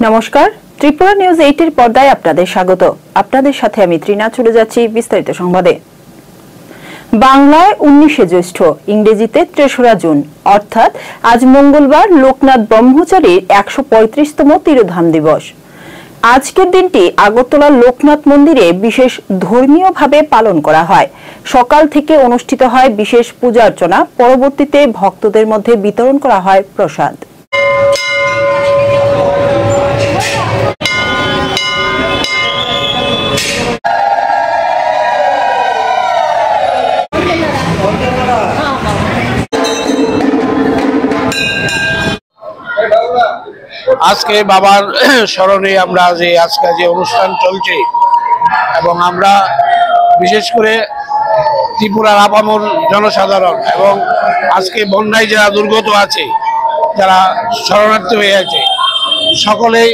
নমস্কার, ত্রিপুরা নিউজ 8 এর পর্দায় আপনাদের স্বাগত। আপনাদের সাথে আমি ত্রিনা চলে যাচ্ছি বিস্তারিত সংবাদে। বাংলায় 19শে জ্যৈষ্ঠ, ইংরেজিতে 3রা জুন, অর্থাৎ আজ মঙ্গলবার লোকনাথ ব্রহ্মচারীর 135তম তিরোধান দিবস। আজকের দিনটি আগরতলার লোকনাথ মন্দিরে বিশেষ ধর্মীয়ভাবে পালন করা হয়। সকাল থেকে অনুষ্ঠিত হয় বিশেষ পূজা অর্চনা, পরবর্তীতে ভক্তদের মধ্যে বিতরণ করা হয় প্রসাদ। আজকে বাবার স্মরণে আমরা আজকে যে অনুষ্ঠান চলছে এবং আমরা বিশেষ করে ত্রিপুরার আপামর জনসাধারণ এবং আজকে বন্যায় যারা দুর্গত আছে, যারা শরণার্থী হয়ে আছে, সকলেই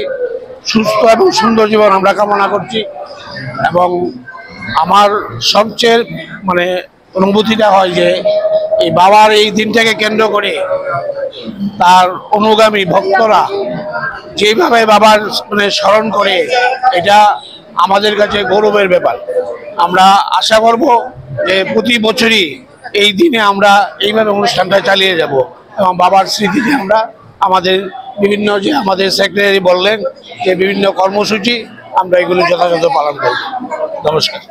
সুস্থ এবং সুন্দর জীবন আমরা কামনা করছি। এবং আমার সবচেয়ে অনুভূতিটা হয় যে এই বাবার এই দিনটাকে কেন্দ্র করে তার অনুগামী ভক্তরা যেভাবে বাবার স্মরণ করে, এটা আমাদের কাছে গৌরবের ব্যাপার। আমরা আশা করব যে প্রতি বছরই এই দিনে আমরা এইভাবে অনুষ্ঠানটা চালিয়ে যাব এবং বাবার স্মৃতিতে আমরা আমাদের বিভিন্ন যে আমাদের সেক্রেটারি বললেন যে বিভিন্ন কর্মসূচি আমরা এগুলো যথাযথ পালন করব। নমস্কার।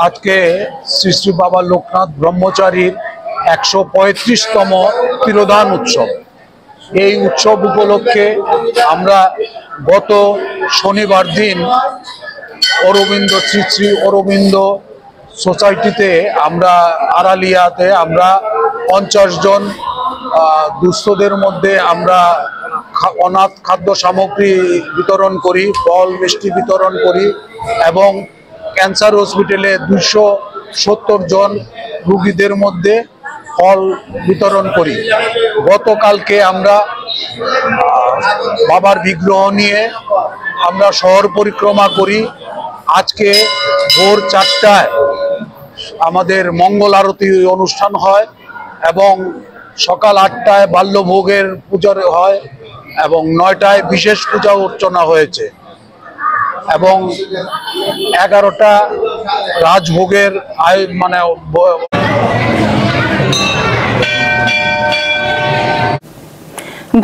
আজকে শ্রী শ্রী বাবা লোকনাথ ব্রহ্মচারীর 135তম তিরোধান উৎসব। এই উৎসব উপলক্ষে আমরা গত শনিবার দিন অরবিন্দ শ্রী শ্রী অরবিন্দ সোসাইটিতে আমরা আড়ালিয়াতে আমরা 50 জন দুস্থদের মধ্যে আমরা অনাথ খাদ্য সামগ্রী বিতরণ করি, ফল মিষ্টি বিতরণ করি এবং ক্যান্সার হসপিটালে 270 জন রোগীদের মধ্যে ফল বিতরণ করি। গতকালকে আমরা বাবার বিগ্রহ নিয়ে আমরা শহর পরিক্রমা করি। আজকে ভোর 4টায় আমাদের মঙ্গল আরতি অনুষ্ঠান হয় এবং সকাল 8টায় বাল্যভোগের পূজা হয় এবং 9টায় বিশেষ পূজা অর্চনা হয়েছে এবং 11টা রাজভোগের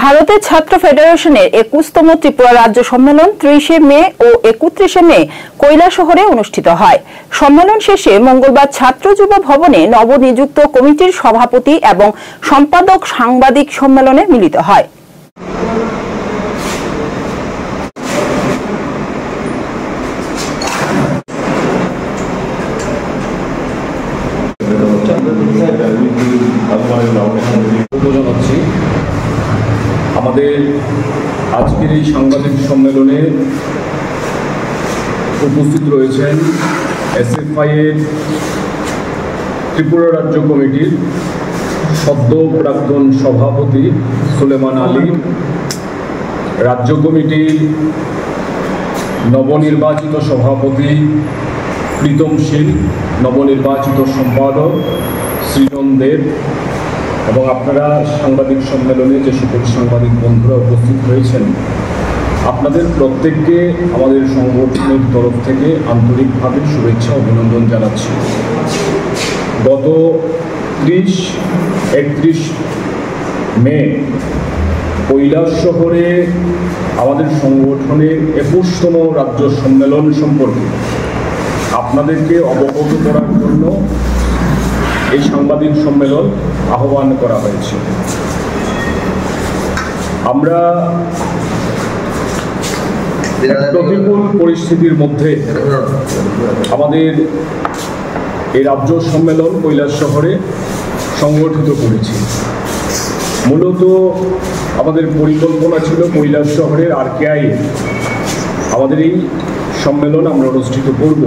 ভারতের ছাত্র ফেডারেশনের 21তম ত্রিপুরা রাজ্য সম্মেলন 30শে মে ও 31শে মে কৈলাসহরে অনুষ্ঠিত হয়। সম্মেলন শেষে মঙ্গলবার ছাত্র যুব ভবনে নবনিযুক্ত কমিটির সভাপতি এবং সম্পাদক সাংবাদিক সম্মেলনে মিলিত হয়। আমাদের আজকের এই সাংবাদিক সম্মেলনে উপস্থিত রয়েছেন এসএফআই এর ত্রিপুরা রাজ্য কমিটির সদ্য প্রাক্তন সভাপতি সুলেমান আলী, রাজ্য কমিটির নবনির্বাচিত সভাপতি প্রীতম শীল, নবনির্বাচিত সম্পাদক সৃজন দেব এবং আপনারা সাংবাদিক সম্মেলনে যে সকল সাংবাদিক বন্ধুরা উপস্থিত হয়েছেন, আপনাদের প্রত্যেককে আমাদের সংগঠনের তরফ থেকে আন্তরিকভাবে শুভেচ্ছা অভিনন্দন জানাচ্ছি। গত 30-31 মে কৈলাসহরে আমাদের সংগঠনের 21তম রাজ্য সম্মেলন সম্পর্কে আপনাদেরকে অবগত করার জন্য এই সাংবাদিক সম্মেলন আহ্বান করা হয়েছে। আমরা প্রতিকূল পরিস্থিতির মধ্যে আমাদের এই রাজ্য সম্মেলন কৈলাসহরে সংগঠিত করেছি। মূলত আমাদের পরিকল্পনা ছিল কৈলাসহরের RKI আমাদের এই সম্মেলন আমরা অনুষ্ঠিত করব।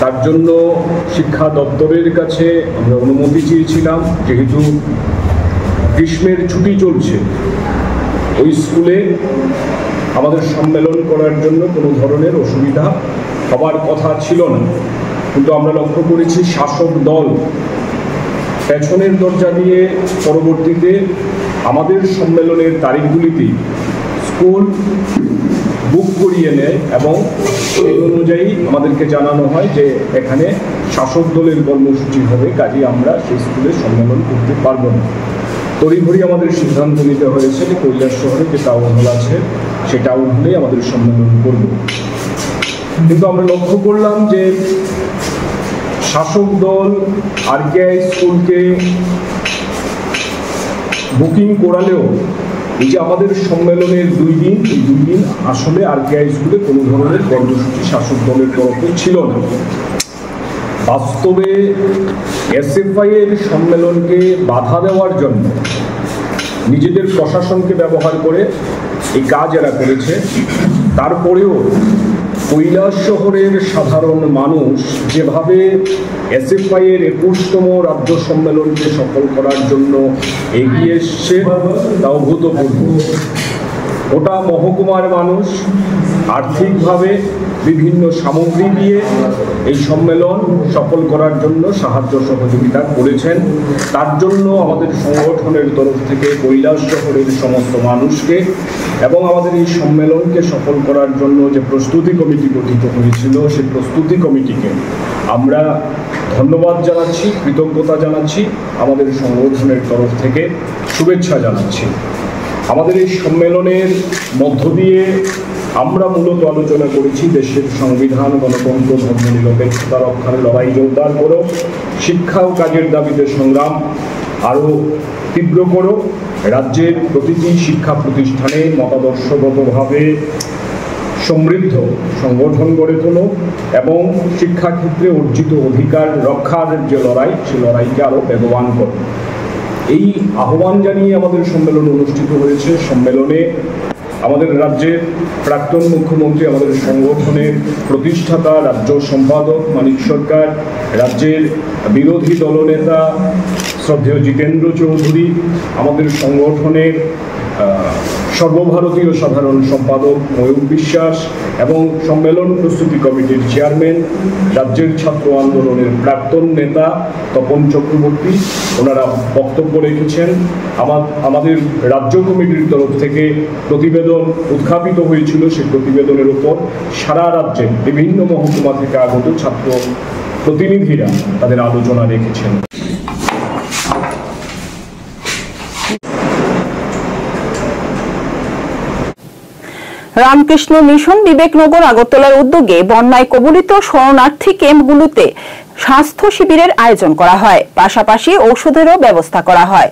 তার জন্য শিক্ষা দপ্তরের কাছে আমরা অনুমতি চেয়েছিলাম, যেহেতু গ্রীষ্মের ছুটি চলছে, ওই স্কুলে আমাদের সম্মেলন করার জন্য কোনো ধরনের অসুবিধা হবার কথা ছিল না। কিন্তু আমরা লক্ষ্য করেছি শাসক দল পেছনের দরজা দিয়ে পরবর্তীতে আমাদের সম্মেলনের তারিখগুলিতে স্কুল বুক করিয়ে নেয় এবং সেই অনুযায়ী আমাদেরকে জানানো হয় যে এখানে শাসক দলের কর্মসূচি হবে, কাজে আমরা সেই স্কুলে সম্মেলন করতে পারবো না। তড়িঘড়ি আমাদের সিদ্ধান্ত নিতে হয়েছে যে কৈলাস শহরে যে টাউন হল আছে সেই টাউন হলেই আমাদের সম্মেলন করব। কিন্তু আমরা লক্ষ্য করলাম যে শাসক দল আরকেআই স্কুলকে বুকিং করালেও এই যে আমাদের সম্মেলনের 2 দিন, এই 2 দিন আসলে আরকেআই স্কুলে কোনো ধরনের কর্মসূচি শাসক দলের তরফে ছিল না। বাস্তবে এসএফআই এর সম্মেলনকে বাধা দেওয়ার জন্য নিজেদের প্রশাসনকে ব্যবহার করে এই কাজ এরা করেছে। তারপরেও কৈলাস শহরের সাধারণ মানুষ যেভাবে এসএফআই এর 21তম রাজ্য সম্মেলনকে সফল করার জন্য এগিয়ে এসছে তা অভূতপূর্ব। গোটা মহকুমার মানুষ আর্থিকভাবে বিভিন্ন সামগ্রী দিয়ে এই সম্মেলন সফল করার জন্য সাহায্য সহযোগিতা করেছেন। তার জন্য আমাদের সংগঠনের তরফ থেকে কৈলাস শহরের সমস্ত মানুষকে এবং আমাদের এই সম্মেলনকে সফল করার জন্য যে প্রস্তুতি কমিটি গঠিত হয়েছিল সেই প্রস্তুতি কমিটিকে আমরা ধন্যবাদ জানাচ্ছি, কৃতজ্ঞতা জানাচ্ছি, আমাদের সংগঠনের তরফ থেকে শুভেচ্ছা জানাচ্ছি। আমাদের এই সম্মেলনের মধ্য দিয়ে আমরা মূলত আলোচনা করেছি দেশের সংবিধান, গণতন্ত্র, ধর্মনিরপেক্ষতা রক্ষার লড়াই জোরদার করো, শিক্ষা ও কাজের দাবিতে সংগ্রাম আরও তীব্র করো, রাজ্যের প্রতিটি শিক্ষা প্রতিষ্ঠানে মতাদর্শগতভাবে সমৃদ্ধ সংগঠন গড়ে তোলো এবং শিক্ষাক্ষেত্রে অর্জিত অধিকার রক্ষার যে লড়াই, সেই লড়াইকে আরও বেগবান করো। এই আহ্বান জানিয়ে আমাদের সম্মেলন অনুষ্ঠিত হয়েছে। সম্মেলনে আমাদের রাজ্যের প্রাক্তন মুখ্যমন্ত্রী, আমাদের সংগঠনের প্রতিষ্ঠাতা রাজ্য সম্পাদক মানিক সরকার, রাজ্যের বিরোধী দলনেতা শ্রদ্ধেয় জিতেন্দ্র চৌধুরী, আমাদের সংগঠনের সর্বভারতীয় সাধারণ সম্পাদক ময়ূর বিশ্বাস এবং সম্মেলন প্রস্তুতি কমিটির চেয়ারম্যান, রাজ্যের ছাত্র আন্দোলনের প্রাক্তন নেতা তপন চক্রবর্তী, ওনারা বক্তব্য রেখেছেন। আমাদের রাজ্য কমিটির তরফ থেকে প্রতিবেদন উত্থাপিত হয়েছিল। সেই প্রতিবেদনের উপর সারা রাজ্যে বিভিন্ন মহকুমা থেকে আগত ছাত্র প্রতিনিধিরা তাদের আলোচনা রেখেছেন। রামকৃষ্ণ মিশন বিবেকনগর আগরতলার উদ্যোগে বন্যায় কবলিত শরণার্থী ক্যাম্পগুলোতে স্বাস্থ্য শিবিরের আয়োজন করা হয়, পাশাপাশি ঔষধেরও ব্যবস্থা করা হয়।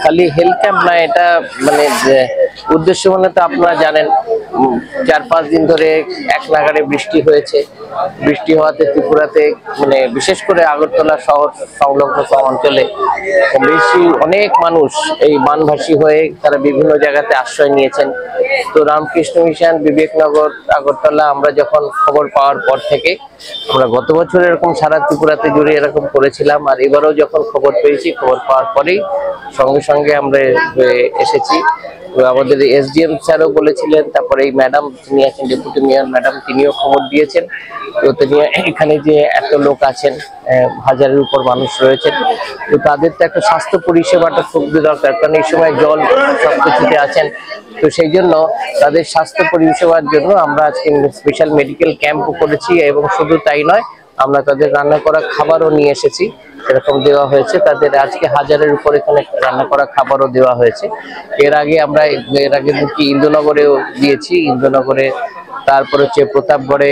খালি হেলথ ক্যাম্প না, এটা মানে উদ্দেশ্য মানে তো আপনারা জানেন 4-5 দিন ধরে এক নাগাড়ে বৃষ্টি হয়েছে। বৃষ্টি হওয়াতে ত্রিপুরাতে মানে বিশেষ করে আগরতলা শহর সংলগ্ন অঞ্চলে বেশি অনেক মানুষ এই বানভাসী হয়ে তারা বিভিন্ন জায়গাতে আশ্রয় নিয়েছেন। তো রামকৃষ্ণ মিশন বিবেকনগর আগরতলা আমরা যখন খবর পাওয়ার পর থেকে আমরা গত বছর এরকম সারা ত্রিপুরাতে জুড়ে এরকম করেছিলাম, আর এবারও যখন খবর পেয়েছি, খবর পাওয়ার পরেই সঙ্গে সঙ্গে আমরা এসেছি। আমাদের এসডিএম স্যারও বলেছিলেন, তারপরে এই ম্যাডাম যিনি আছেন ডেপুটি মেয়র ম্যাডাম, তিনিও খবর দিয়েছেন। তো তিনি এখানে যে এত লোক আছেন, 1000-এর উপর মানুষ রয়েছেন, তো তাদের তো একটা স্বাস্থ্য পরিষেবাটা খুব দরকার, কারণ এই সময় জল সবকিছুতে আছেন। তো সেই জন্য তাদের স্বাস্থ্য পরিষেবার জন্য আমরা আজকে স্পেশাল মেডিকেল ক্যাম্পও করেছি এবং শুধু তাই নয়, আমরা তাদের রান্না করা খাবারও নিয়ে এসেছি, এরকম দেওয়া হয়েছে তাদের। আজকে 1000-এর উপর এখানে রান্না করা খাবারও দেওয়া হয়েছে। এর আগে ইন্দ্রনগরেও দিয়েছি, ইন্দ্রনগরে, তারপর হচ্ছে প্রতাপগড়ে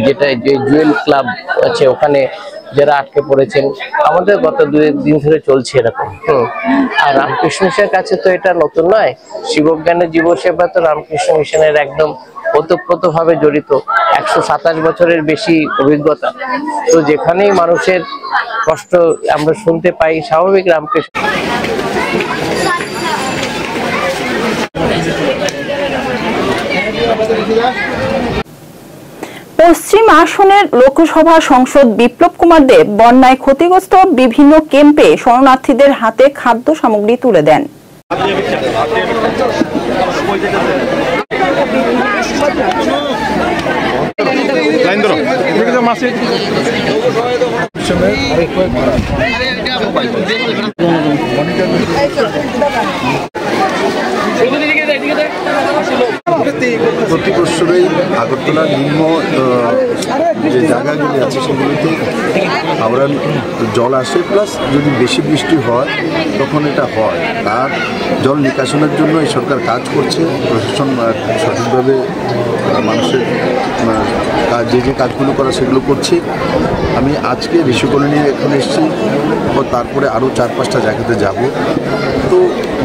যেটা যে জুয়েল ক্লাব আছে ওখানে যারা আটকে পড়েছেন, আমাদের গত 2 দিন ধরে চলছে এরকম। আর রামকৃষ্ণ মিশনের কাছে তো এটা নতুন নয়, শিবজ্ঞানের জীবসেবা তো রামকৃষ্ণ মিশনের একদম ওতপ্রোতভাবে জড়িত, 127 বছরের বেশি অভিজ্ঞতা। তো যেখানেই মানুষের কষ্ট আমরা শুনতে পাই, স্বাভাবিক রামকৃষ্ণ। পশ্চিম আসনের লোকসভা সংসদ বিপ্লব কুমার দেব বন্যায় ক্ষতিগ্রস্ত বিভিন্ন ক্যাম্পে শরণার্থীদের হাতে খাদ্য সামগ্রী তুলে দেন। প্রতি বছরই আগরতলার নিম্ন যে জায়গাগুলি আছে সেগুলিতে হাওড়া জল আসে, প্লাস যদি বেশি বৃষ্টি হয় তখন এটা হয়। তার জল নিকাশনের জন্য এই সরকার কাজ করছে, প্রশাসন সঠিকভাবে মানুষের যে যে কাজগুলো করা সেগুলো করছে। আমি আজকে ঋষি কলোনি এখানে এসেছি, তারপরে আরও 4-5টা জায়গাতে যাব। তো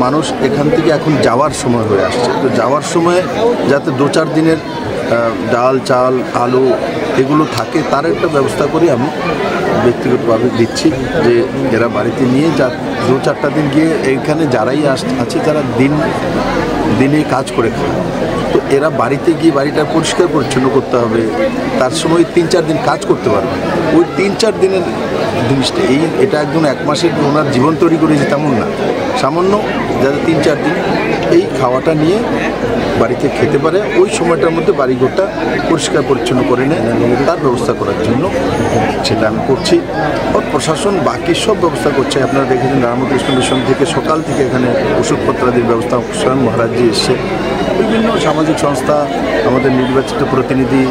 মানুষ এখান থেকে এখন যাওয়ার সময় হয়ে আসছে, তো যাওয়ার সময় যাতে 2-4 দিনের ডাল, চাল, আলু এগুলো থাকে তার একটা ব্যবস্থা করে আমি ব্যক্তিগতভাবে দিচ্ছি, যে এরা বাড়িতে নিয়ে যা 2-4টা দিন গিয়ে এইখানে যারাই আছে যারা দিনে কাজ করে খায়, তো এরা বাড়িতে গিয়ে বাড়িটা পরিষ্কার পরিচ্ছন্ন করতে হবে, তার সময় 3-4 দিন কাজ করতে পারবে। ওই 3-4 দিনের জিনিসটা এটা একদম 1 মাসের ওনার জীবন তৈরি করেছে তেমন না, সামান্য যাতে 3-4 দিন এই খাওয়াটা নিয়ে বাড়িতে খেতে পারে, ওই সময়টার মধ্যে বাড়িঘরটা পরিষ্কার পরিচ্ছন্ন করে নেয় তার ব্যবস্থা করার জন্য সেটা আমি করছি। আর প্রশাসন বাকি সব ব্যবস্থা করছে। আপনারা দেখেছেন রামকৃষ্ণ মিশন থেকে সকাল থেকে এখানে ওষুধপত্রাদির ব্যবস্থা স্বয়ং মহারাজজি এসছে, বিভিন্ন সামাজিক সংস্থা, আমাদের নির্বাচিত প্রতিনিধি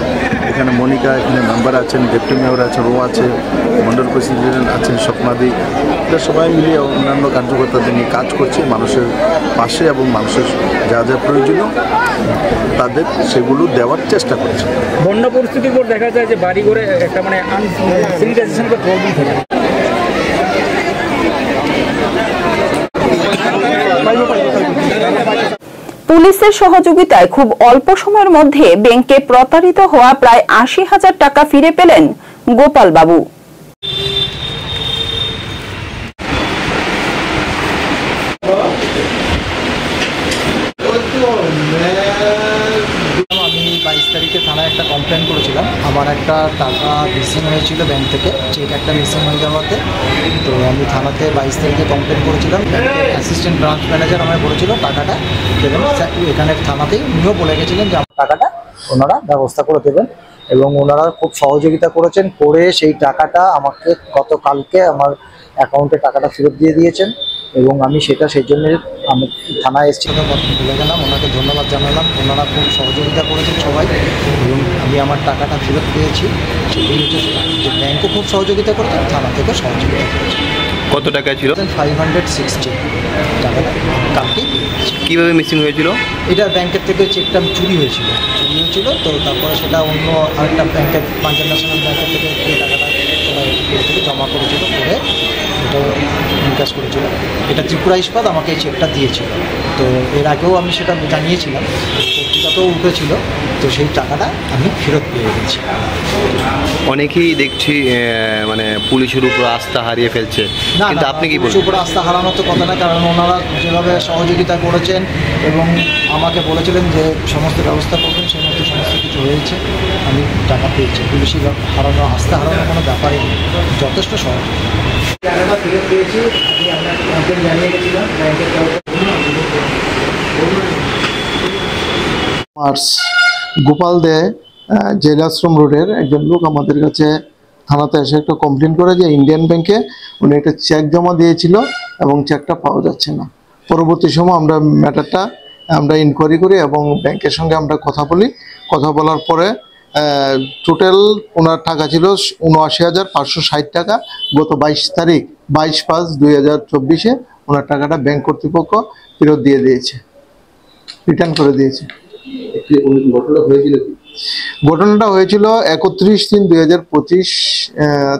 এখানে মনিকা, এখানে মেম্বার আছেন, ডেপুটি মেয়র আছেন, ও আছে, মন্ডল প্রেসিডেন্ট আছেন স্বপ্নাদি, এটা সবাই মিলিয়ে অন্যান্য কার্যকর্তাদের নিয়ে কাজ করছে মানুষের পাশে, এবং মানুষের যা যা প্রয়োজনীয় তাদের সেগুলো দেওয়ার চেষ্টা করছে। বন্যা পরিস্থিতির পর দেখা যায় যে বাড়ি ঘরে একটা মানে স্যানিটাইজেশন বা প্রবলেম থাকে। পুলিশের সহযোগিতায় খুব অল্প সময়ের মধ্যে ব্যাংকে প্রতারিত হওয়া প্রায় ৮০,০০০ টাকা ফিরে পেলেন গোপাল বাবু। আমি 22 তারিখে থানায় একটা কমপ্লেন করেছিলাম, আমার একটা টাকা মিসিং হয়েছিল ব্যাংক থেকে, চেক একটা মিসিং হয়ে যাওয়াতে। তো আমি থানাতে 22 তারিখে কমপ্লেন করেছিলাম। অ্যাসিস্ট্যান্ট ব্রাঞ্চ ম্যানেজার আমায় বলেছিল টাকাটা দেবেন, এখানে থানাতেই উনিও বলে গেছিলেন যে আমার টাকাটা ওনারা ব্যবস্থা করে দেবেন, এবং ওনারা খুব সহযোগিতা করেছেন, করে সেই টাকাটা আমাকে গতকালকে আমার অ্যাকাউন্টে টাকাটা ফেরত দিয়ে দিয়েছেন। এবং আমি সেই জন্য আমি থানায় এসেছি, বলে গেলাম, ওনাকে ধন্যবাদ জানালাম। ওনারা খুব সহযোগিতা করেছেন সবাই, এবং আমি আমার টাকাটা ফেরত পেয়েছি। সেটাই হচ্ছে যে ব্যাংকও খুব সহযোগিতা করেছে, থানা থেকেও সহযোগিতা করেছে। কত টাকা ছিল? 560 টাকাটা কালকেই পেয়েছি। কীভাবে মিসিং হয়েছিল? এটা ব্যাংকের থেকে চেকটা চুরি হয়েছিল, তো তারপরে সেটা অন্য আরেকটা ব্যাংকের, পাঞ্জাব ন্যাশনাল ব্যাংকের থেকে এই টাকাটা করেছিল, জমা করেছিল, করে এটা নিকাশ করেছিল। এটা ত্রিপুরা ইস্পাত আমাকে এই চেকটা দিয়েছিল, তো এর আগেও আমি সেটা জানিয়েছিলাম, পত্রিকাতেও উঠেছিল, তো সেই টাকাটা আমি ফেরত পেয়ে গেছি। অনেকেই দেখছি মানে পুলিশের উপর আস্থা হারিয়ে ফেলছে, কিন্তু আপনি কি বলছেন? পুলিশের উপর আস্থা হারানোর তো কথা না, কারণ ওনারা যেভাবে সহযোগিতা করেছেন এবং আমাকে বলেছিলেন যে সমস্ত ব্যবস্থা করবেন, সেই মধ্যে সমস্ত কিছু হয়েছে, আমি টাকা পেয়েছি। পুলিশের আস্থা হারানোর কোনো ব্যাপারই নেই, যথেষ্ট সহযোগিতা। টাকাটা ফেরত পেয়েছি, আমি আপনার কমপ্লেন জানিয়ে গেছিলাম ব্যাংকের তরফে। গোপাল দে জেলাশ্রম রোডের একজন লোক আমাদের কাছে থানাতে এসে একটা কমপ্লেন করে যে ইন্ডিয়ান ব্যাংকে উনি একটা চেক জমা দিয়েছিল এবং চেকটা পাওয়া যাচ্ছে না। পরবর্তী সময় আমরা ম্যাটারটা ইনকোয়ারি করি এবং ব্যাংকের সঙ্গে আমরা কথা বলি। কথা বলার পরে টোটাল ওনার টাকা ছিল ৭৯,৫৬০ টাকা। গত 22 তারিখ 22/5/2024 ওনার টাকাটা ব্যাংক কর্তৃপক্ষ ফেরত দিয়ে দিয়েছে, রিটার্ন করে দিয়েছে। ঘটনাটা হয়েছিল 31/3/2025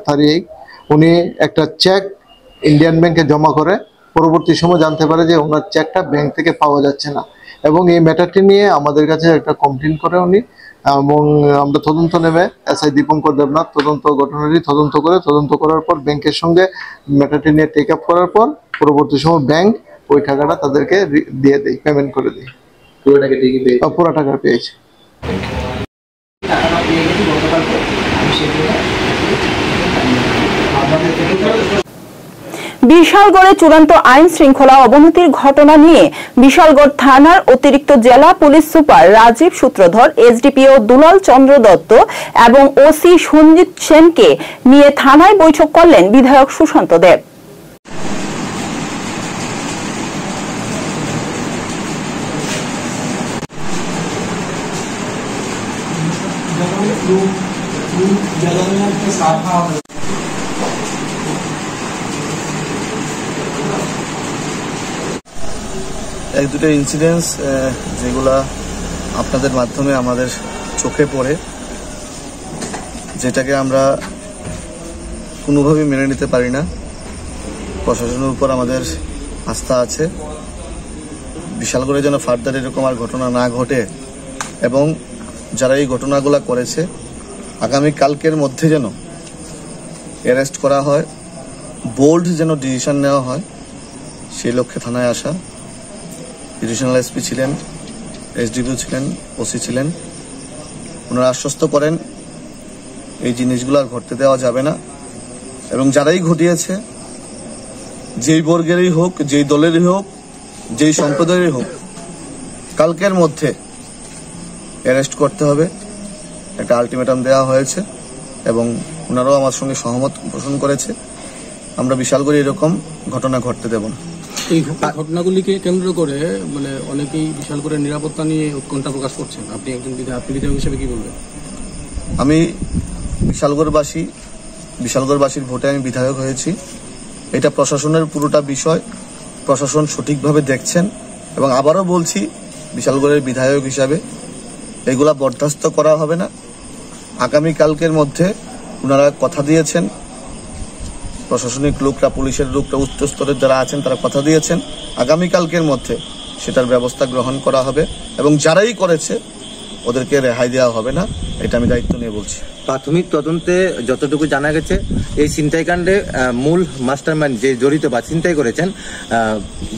তারিখ। উনি একটা চেক ইন্ডিয়ান ব্যাংকে জমা করে, পরবর্তী সময় জানতে পারে যে ওনার চেকটা ব্যাংক থেকে পাওয়া যাচ্ছে না, এবং এই ম্যাটারটি নিয়ে আমাদের কাছে একটা কমপ্লেন করে উনি, এবং আমরা তদন্ত নেবে এসআই দীপঙ্কর দেবনাথ ঘটনাটি তদন্ত করার পর ব্যাংকের সঙ্গে ম্যাটারটি নিয়ে টেক আপ করার পর পরবর্তী সময় ব্যাংক ওই টাকাটা তাদেরকে দিয়ে দেয়, পেমেন্ট করে দেয়। পুরো টাকা পেয়েছে। সেই জন্য আমাদের বিশালগড়ে চূড়ান্ত আইন শৃঙ্খলা অবনতির ঘটনা নিয়ে বিশালগড় থানার অতিরিক্ত জেলা পুলিশ সুপার রাজীব সূত্রধর, এসডিপিও দুলাল চন্দ্র দত্ত এবং ওসি সঞ্জিত সেনকে নিয়ে থানায় বৈঠক করলেন বিধায়ক সুশান্ত দেব। এক দুটো ইনসিডেন্টস যেগুলা আপনাদের মাধ্যমে আমাদের চোখে পড়ে, যেটাকে আমরা কোনোভাবেই মেনে নিতে পারি না। প্রশাসনের উপর আমাদের আস্থা আছে, বিশালগড়ে যেন ফার্দার এরকম আর ঘটনা না ঘটে এবং যারা এই ঘটনাগুলো করেছে আগামী কালকের মধ্যে যেন অ্যারেস্ট করা হয়, বোল্ড যেন ডিসিশন নেওয়া হয়, সেই লক্ষ্যে থানায় আসা। ডিভিশনাল এসপি ছিলেন, এসডিপিও ছিলেন, ওসি ছিলেন, ওনারা আশ্বস্ত করেন এই জিনিসগুলো আর ঘটতে দেওয়া যাবে না এবং যারাই ঘটিয়েছে, যেই বর্গেরই হোক, যেই দলেরই হোক, যেই সম্প্রদায়েরই হোক, কালকের মধ্যে অ্যারেস্ট করতে হবে, একটা আলটিমেটাম দেওয়া হয়েছে এবং ওনারাও আমার সঙ্গে সহমত পোষণ করেছে। আমরা বিশালগড়ে এরকম ঘটনা ঘটতে দেব না। এই ঘটনাগুলিকে কেন্দ্র করে মানে অনেকেই বিশালগড়ের নিরাপত্তা নিয়ে উৎকণ্ঠা প্রকাশ করছেন। আপনি একজন বিধায়ক হিসেবে কি বলবেন? আমি বিশালগড়বাসীর ভোটে আমি বিধায়ক হয়েছি। এটা প্রশাসনের পুরোটা বিষয়, প্রশাসন সঠিকভাবে দেখছেন এবং আবারও বলছি, বিশালগড়ের বিধায়ক হিসাবে এগুলা বরদাস্ত করা হবে না। আগামীকালকের মধ্যে ওনারা কথা দিয়েছেন, প্রশাসনিক লোকরা, পুলিশের লোকরা, উচ্চ স্তরের যারা আছেন তারা কথা দিয়েছেন, আগামীকালকের মধ্যে সেটার ব্যবস্থা গ্রহণ করা হবে এবং যারাই করেছে ওদেরকে রেহাই দেওয়া হবে না, এটা আমি দায়িত্ব নিয়ে বলছি। প্রাথমিক তদন্তে যতটুকু জানা গেছে, এই ছিনতাইকাণ্ডে মূল মাস্টারমাইন্ড যে জড়িত বা ছিনতাই করেছেন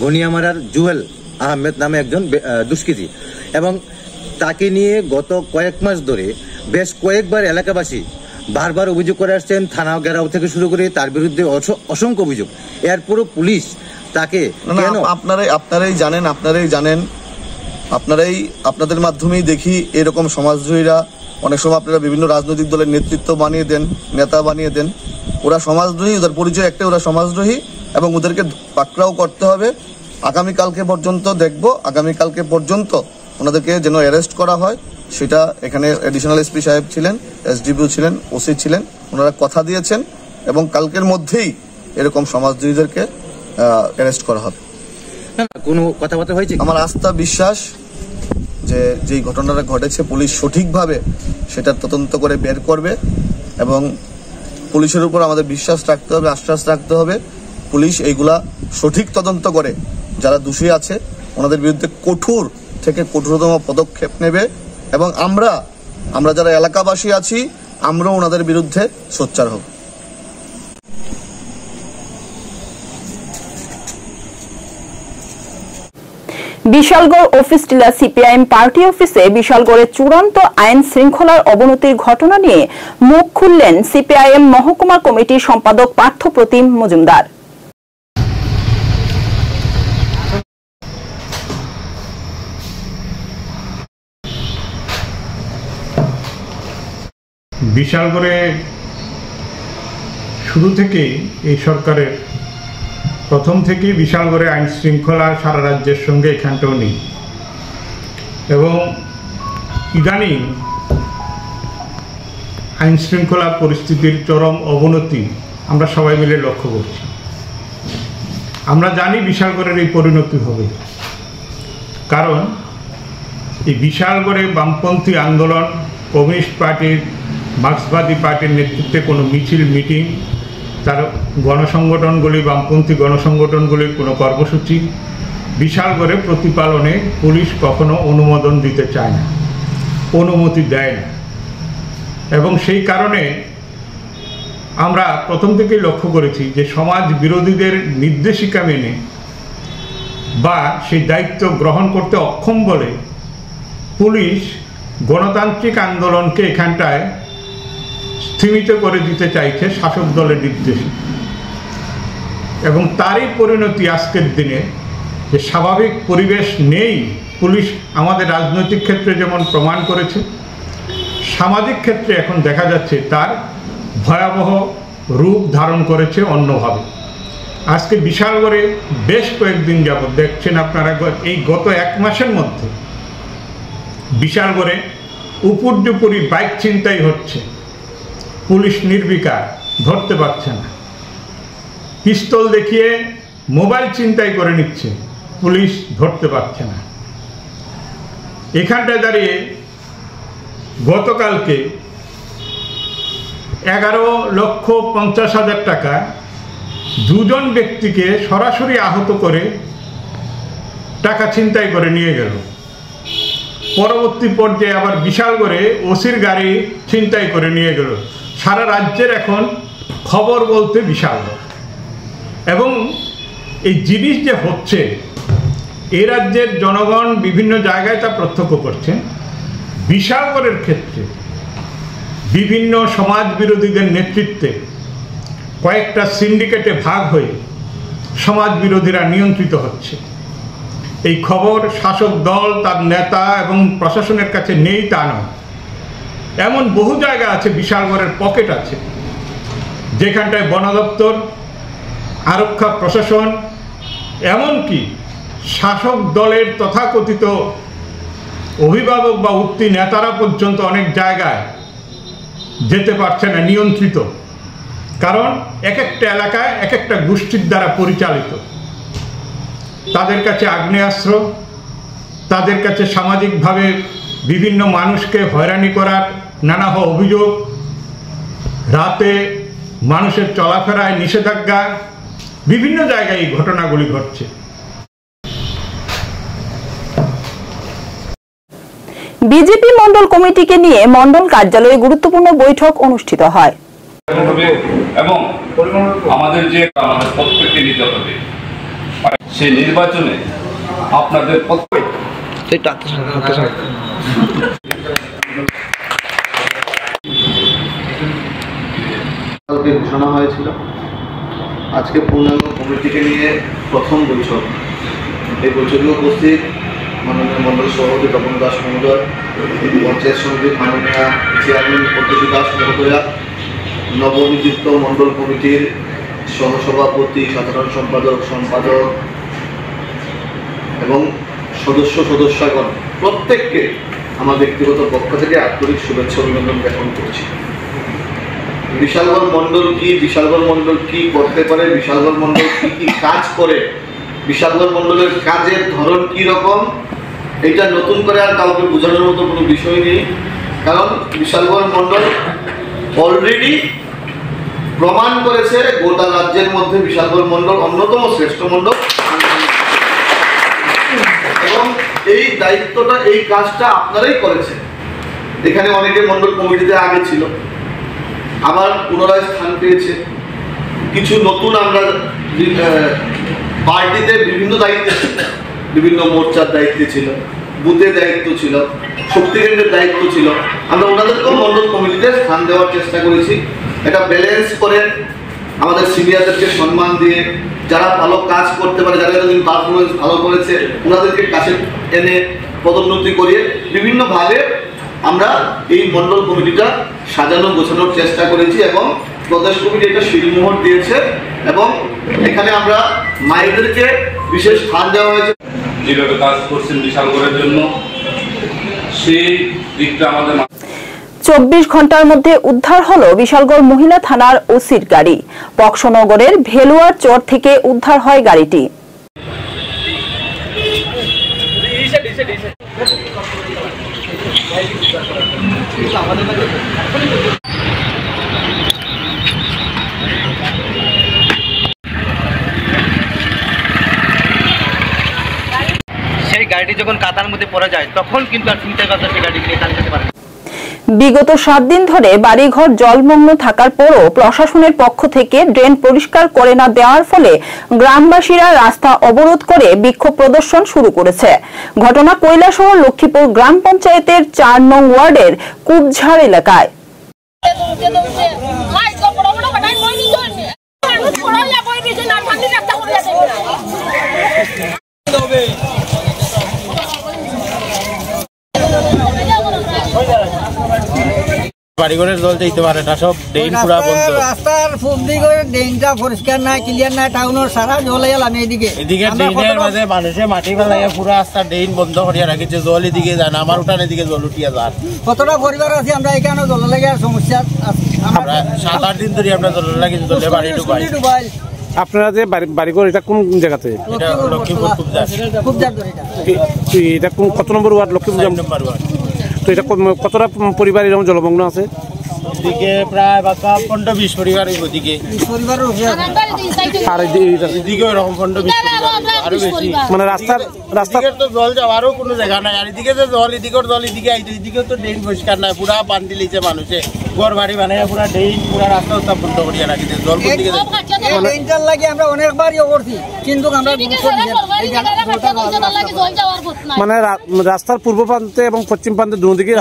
ঘনিয়ামারার জুয়েল আহমেদ নামে একজন দুষ্কৃতী এবং তাকে নিয়ে গত কয়েক মাস ধরে বেশ কয়েকবার এলাকাবাসী বারবার অভিযোগ করে আসছেন। থানা ঘেরাও থেকে শুরু করে তার বিরুদ্ধে অসংখ্য অভিযোগ। এরপরও পুলিশ তাকে আপনারাই জানেন, আপনাদের মাধ্যমেই দেখি এরকম সমাজদ্রোহীরা অনেক সময় আপনারা বিভিন্ন রাজনৈতিক দলের নেতৃত্ব বানিয়ে দেন, নেতা বানিয়ে দেন। ওরা সমাজদ্রোহী, ওদের পরিচয় একটাই, ওরা সমাজদ্রোহী এবং ওদেরকে পাকড়াও করতে হবে। আগামীকালকে পর্যন্ত দেখব, আগামীকালকে পর্যন্ত ওনাদেরকে যেন অ্যারেস্ট করা হয়, সেটা এখানে এডিশনাল এসপি সাহেব ছিলেন, এসডিপিও ছিলেন, ওসি ছিলেন, ওনারা কথা দিয়েছেন এবং কালকের মধ্যেই এরকম সমাজদ্রোহীদেরকে অ্যারেস্ট করা হবে। কোনো কথাবার্তা হয়েছে? আমার আস্থা, বিশ্বাস যে যেই ঘটনাটা ঘটেছে পুলিশ সঠিকভাবে সেটার তদন্ত করে বের করবে এবং পুলিশের উপর আমাদের বিশ্বাস রাখতে হবে, আশ্বাস রাখতে হবে। পুলিশ এইগুলা সঠিক তদন্ত করে যারা দোষী আছে ওনাদের বিরুদ্ধে কঠোর থেকে কঠোরতম পদক্ষেপ নেবে এবং আমরা যারা এলাকাবাসী আছি আমরাও ওনাদের বিরুদ্ধে সোচ্চার হব। বিশালগড় অফিস টিলা সিপিআইএম পার্টি অফিসে বিশালগড়ের চূড়ান্ত আইন শৃঙ্খলার অবনতির ঘটনা নিয়ে মুখ খুললেন সিপিআইএম মহকুমা কমিটির সম্পাদক পার্থপ্রতিম মজুমদার। বিশালগড়ে শুরু থেকেই এই সরকারের প্রথম থেকেই বিশালগড়ে আইন শৃঙ্খলা সারা রাজ্যের সঙ্গে এখানটাও নেই এবং ইদানিং আইন শৃঙ্খলা পরিস্থিতির চরম অবনতি আমরা সবাই মিলে লক্ষ্য করছি। আমরা জানি বিশালগড়ের এই পরিণতি হবে, কারণ এই বিশালগড়ে বামপন্থী আন্দোলন, কমিউনিস্ট পার্টির, মার্ক্সবাদী পার্টির নেতৃত্বে কোনো মিছিল, মিটিং, তার গণসংগঠনগুলি, বামপন্থী গণসংগঠনগুলির কোনো কর্মসূচি বিশালগড়ে প্রতিপালনে পুলিশ কখনো অনুমোদন দিতে চায় না, অনুমতি দেয় না এবং সেই কারণে আমরা প্রথম থেকেই লক্ষ্য করেছি যে সমাজ বিরোধীদের নির্দেশিকা মেনে বা সেই দায়িত্ব গ্রহণ করতে অক্ষম বলে পুলিশ গণতান্ত্রিক আন্দোলনকে এখানটায় স্থিমিত করে দিতে চাইছে শাসক দলের নির্দেশে, এবং তারই পরিণতি আজকের দিনে যে স্বাভাবিক পরিবেশ নেই। পুলিশ আমাদের রাজনৈতিক ক্ষেত্রে যেমন প্রমাণ করেছে, সামাজিক ক্ষেত্রে এখন দেখা যাচ্ছে তার ভয়াবহ রূপ ধারণ করেছে অন্যভাবে। আজকে বিশালগড়ে বেশ কয়েকদিন যাবৎ দেখছেন আপনারা, এই গত 1 মাসের মধ্যে বিশালগড়ে উপর্যুপরি বাইক ছিনতাই হচ্ছে, পুলিশ নির্বিকার, ধরতে পারছে না। পিস্তল দেখিয়ে মোবাইল ছিনতাই করে নিচ্ছে, পুলিশ ধরতে পারছে না। এখানটায় দাঁড়িয়ে গতকালকে 11,50,000 টাকা 2 জন ব্যক্তিকে সরাসরি আহত করে টাকা ছিনতাই করে নিয়ে গেল। পরবর্তী পর্যায়ে আবার বিশালগড়ে ওসির গাড়ি ছিনতাই করে নিয়ে গেল। সারা রাজ্যের এখন খবর বলতে বিশালগড়। এবং এই জিনিস যে হচ্ছে, এই রাজ্যের জনগণ বিভিন্ন জায়গায় তা প্রত্যক্ষ করছেন। বিশালগড়ের ক্ষেত্রে বিভিন্ন সমাজ বিরোধীদের নেতৃত্বে কয়েকটা সিন্ডিকেটে ভাগ হয়ে সমাজ বিরোধীরা নিয়ন্ত্রিত হচ্ছে। এই খবর শাসক দল, তার নেতা এবং প্রশাসনের কাছে নেই তা নয়। এমন বহু জায়গা আছে, বিশালগড়ের পকেট আছে, যেখানটায় বন দপ্তর, আরক্ষা প্রশাসন, এমনকি শাসক দলের তথাকথিত অভিভাবক বা উঠতি নেতারা পর্যন্ত অনেক জায়গায় যেতে পারছে না, নিয়ন্ত্রিত। কারণ এক একটা এলাকায় এক একটা গোষ্ঠীর দ্বারা পরিচালিত। তাদের কাছে আগ্নেয়াস্ত্র, তাদের কাছে সামাজিকভাবে বিভিন্ন মানুষকে হয়রানি করার নানা অভিযোগ, রাতে মানুষের চলাফেরায় নিষেধাজ্ঞা, বিভিন্ন জায়গায় এই ঘটনাগুলি ঘটছে। বিজেপি মন্ডল কমিটিকে নিয়ে মন্ডল কার্যালয়ে গুরুত্বপূর্ণ বৈঠক অনুষ্ঠিত হয়। এবং আমাদের যে আমাদের প্রত্যেককে নিতে হবে, সেই নির্বাচনে আপনাদের ঘোষণা হয়েছিল। আজকে পূর্ণাঙ্গ কমিটিকে নিয়ে প্রথম বৈঠক। এই বৈঠকে উপস্থিত মাননীয় মন্ডল সভাপতি তপন দাস মহোদয়, পঞ্চায়েত সমিতির মাননীয় চেয়ারম্যান পদ্মশ্রী দাস মহোদয়া, নবনিযুক্ত মন্ডল কমিটির সহসভাপতি, সাধারণ সম্পাদক এবং সদস্যগণ, প্রত্যেককে আমার ব্যক্তিগত পক্ষ থেকে আন্তরিক শুভেচ্ছা অভিনন্দন জ্ঞাপন করছি। বিশালগড় মন্ডল কি, বিশালগড় মন্ডল কি করতে পারে, বিশালগড় মন্ডল কি কি কাজ করে, বিশালগড় মন্ডলের কাজের ধরন কি রকম, এটা নতুন করে আর কাউকে বোঝানোর মতো কোনো বিষয় নেই। কারণ বিশালগড় মন্ডল অলরেডি প্রমাণ করেছে গোটা রাজ্যের মধ্যে বিশালগড় মন্ডল অন্যতম শ্রেষ্ঠ মন্ডল, এবং এই দায়িত্বটা, এই কাজটা আপনারাই করেছেন। এখানে অনেকে মন্ডল কমিটিতে আগে ছিল, আবার পুনরায় স্থান পেয়েছে। কিছু নতুন আমরা পার্টিতে বিভিন্ন দায়িত্বে ছিল, বিভিন্ন মোর্চার দায়িত্বে ছিল, বুথের দায়িত্ব ছিল, শক্তিকেন্দ্রের দায়িত্ব ছিল। আমরা ওনাদেরকেও মন্ডল কমিটিতে স্থান দেওয়ার চেষ্টা করেছি। এটা ব্যালেন্স করে আমাদের সিনিয়রদেরকে সম্মান দিয়ে, যারা ভালো কাজ করতে পারে, যারা এতদিন পারফরমেন্স ভালো করেছে, ওনাদেরকে কাছে এনে পদোন্নতি করিয়ে বিভিন্নভাবে আমরা এই মন্ডল কমিটিটা সাজানো গোছানোর চেষ্টা করেছি, এবং প্রদেশ কমিটি এটা শিলমোহর দিয়েছে, এবং এখানে আমরা মায়েদেরকে বিশেষ স্থান দেওয়া হয়েছে। যেভাবে কাজ করছেন বিশালগড়ের জন্য, সেই দিকটা আমাদের 24 ঘন্টার মধ্যে উদ্ধার হলো বিশালগড় মহিলা থানার ওসির গাড়ি। পকশনগরের ভেলুয়ার চর থেকে উদ্ধার হয় গাড়িটি। সেই গাড়িটি যখন কাদার মধ্যে পড়ে যায়, তখন কিন্তু আর চিন্তা করতে সেই গাড়ি নিয়ে যেতে পারে। বিগত 7 দিন ধরে বাড়িঘর জলমগ্ন থাকার পরও প্রশাসনের পক্ষ থেকে ড্রেন পরিষ্কার করে না দেওয়ার ফলে গ্রামবাসীরা রাস্তা অবরোধ করে বিক্ষোভ প্রদর্শন শুরু করেছে। ঘটনা কৈলাসহর লক্ষ্মীপুর গ্রাম পঞ্চায়েতের 4 নং ওয়ার্ডের কুবঝাড় এলাকায়। বাড়িঘরের জল যাইতে পারে না, সব ড্রেন পুরা বন্ধ। রাস্তার ফুল দিকে ড্রেনটা পরিষ্কার নাই, ক্লিয়ার নাই, টাউনের সারা জল এলাম এদিকে। এদিকে ড্রেনের মাঝে মানুষে মাটি ফেলাইয়া পুরা রাস্তা ড্রেন বন্ধ করিয়া রাখিছে, জল এদিকে যায় না, আমার উঠান এদিকে জল উঠিয়া যায়। কতটা পরিবার আছে আমরা এখানে জল লাগে সমস্যা। আমরা 7-8 দিন ধরে আমরা জল লাগিয়েছি, জলে বাড়ি ডুবাই। আপনারা যে বাড়িঘর এটা কোন জায়গাতে? এটা লক্ষ্মীপুর খুবজার। এটা কোন কত নম্বর ওয়ার্ড? লক্ষ্মীপুর নম্বর ওয়ার্ড। তো এটা কতটা পরিবার এরকম জলমগ্ন আছে? এদিকে প্রায় 15-20 পরিবার, ওদিকে আর এদিকে এরকম 15-20 পরিবার, আরো বেশি। মানে রাস্তার তো জল যাওয়ারও কোনো জায়গা নাই। আর এদিকে যে জল, এদিকের জল এদিকে আইতে, এদিকে তো ড্রেন পরিষ্কার নাই, পুরা বান্ধি লিছে মানুষে, ঘর বাড়ি বানাইয়া পুরা ড্রেন পুরা রাস্তা বন্ধ করিয়া রাখিছে। জল দিকে ড্রেনটার লাগে আমরা অনেকবারই করছি, কিন্তু আমরা মানে রাস্তার পূর্ব প্রান্তে এবং পশ্চিম প্রান্তে দুদিকে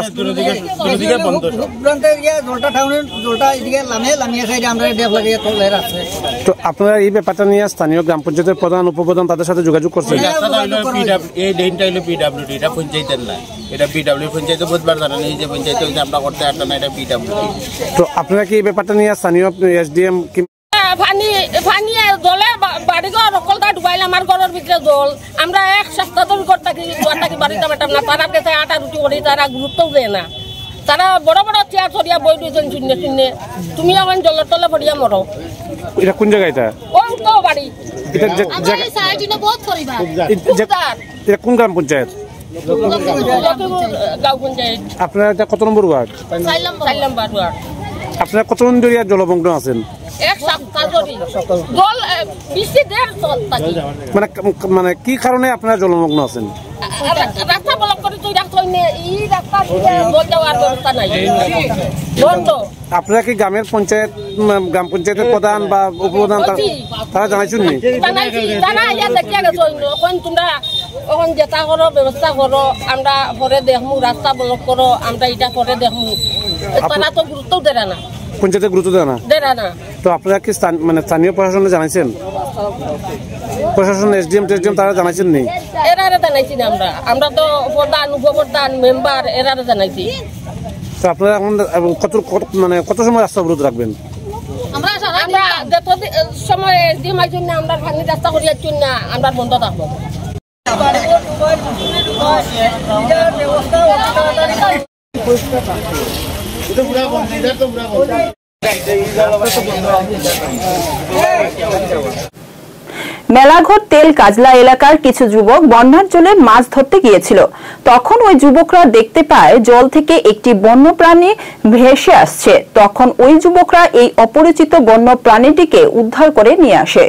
বন্ধ। জলটা টাউনের জলটা এদিকে লামিয়ে সাইডে আমরা ডেপ লাগিয়ে তোলে রাখছে। তো আপনারা এই ব্যাপারটা নিয়ে স্থানীয় গ্রাম পঞ্চায়েতের প্রধান উপপ্রধান তাদের সাথে যোগাযোগ করছেন? এই ড্রেনটা হলো পিডব্লিউডি, এটা পঞ্চায়েতের না, এটা পিডব্লিউ পঞ্চায়েত বুধবার জানান, এই যে পঞ্চায়েত আমরা করতে পারতাম না, এটা পিডব্লিউডি। তো আপনারা কি এই ব্যাপারটা নিয়ে স্থানীয় এসডিএম পানি জলে বাড়িঘর সকলটা ডুবাইলে আমার ঘরের ভিতরে জল, আমরা এক সপ্তাহ ধরে ঘর থাকি বাড়িতে পারতাম না। তারা কাছে আটা রুটি করি, তারা গুরুত্বও দেয় না। তারা বড় বড় চেয়ার ছড়িয়া বই দিয়েছেন শূন্য শূন্য, তুমি এখন জলের তলে পড়িয়া মরো। এটা কোন জায়গা? এটা তো বাড়ি এটা কোন গ্রাম পঞ্চায়েত? গাঁও পঞ্চায়েত। আপনার এটা কত নম্বর ওয়ার্ড? 4 নম্বর ওয়ার্ড। আপনারা কতজন ধরে জলমগ্ন আছেন? এক সপ্তাহ ধরে জল বৃষ্টি দেড় থাকি। মানে কি কারণে আপনারা জলমগ্ন আছেন? রাস্তা ব্লক করে তুই রাখতো না, এই রাস্তা জল যাওয়ার ব্যবস্থা নাই, বন্ধ। আপনারা কি গ্রাম পঞ্চায়েতের প্রধান বা উপপ্রধান তারা জানাইছেন? তোমরা এখন যেটা করো ব্যবস্থা করো, আমরা পরে দেখমু, রাস্তা ব্লক করো, আমরা এটা পরে দেখমু। তারা তো গুরুত্ব দেয় না, পঞ্চায়েতে গুরুত্ব দেয় না। তো আপনারা কি স্থানীয় প্রশাসনে জানাইছেন? প্রশাসন এসডিএম তারা জানাইছেন নি? এরারে জানাইছি না আমরা তো প্রধান উপপ্রধান মেম্বার এরারে জানাইছি। তো আপনারা এখন কত সময় রাস্তা অবরোধ রাখবেন? আমরা যত সময় এসডিএম আইছেন না, আমরা পানি রাস্তা করিয়া চুন না, আমরা বন্ধ থাকবো। মেলাঘর তেল কাজলা এলাকার কিছু যুবক বন্যার জলে মাছ ধরতে গিয়েছিল। তখন ওই যুবকরা দেখতে পায় জল থেকে একটি বন্যপ্রাণী ভেসে আসছে। তখন ওই যুবকরা এই অপরিচিত বন্যপ্রাণীটিকে উদ্ধার করে নিয়ে আসে।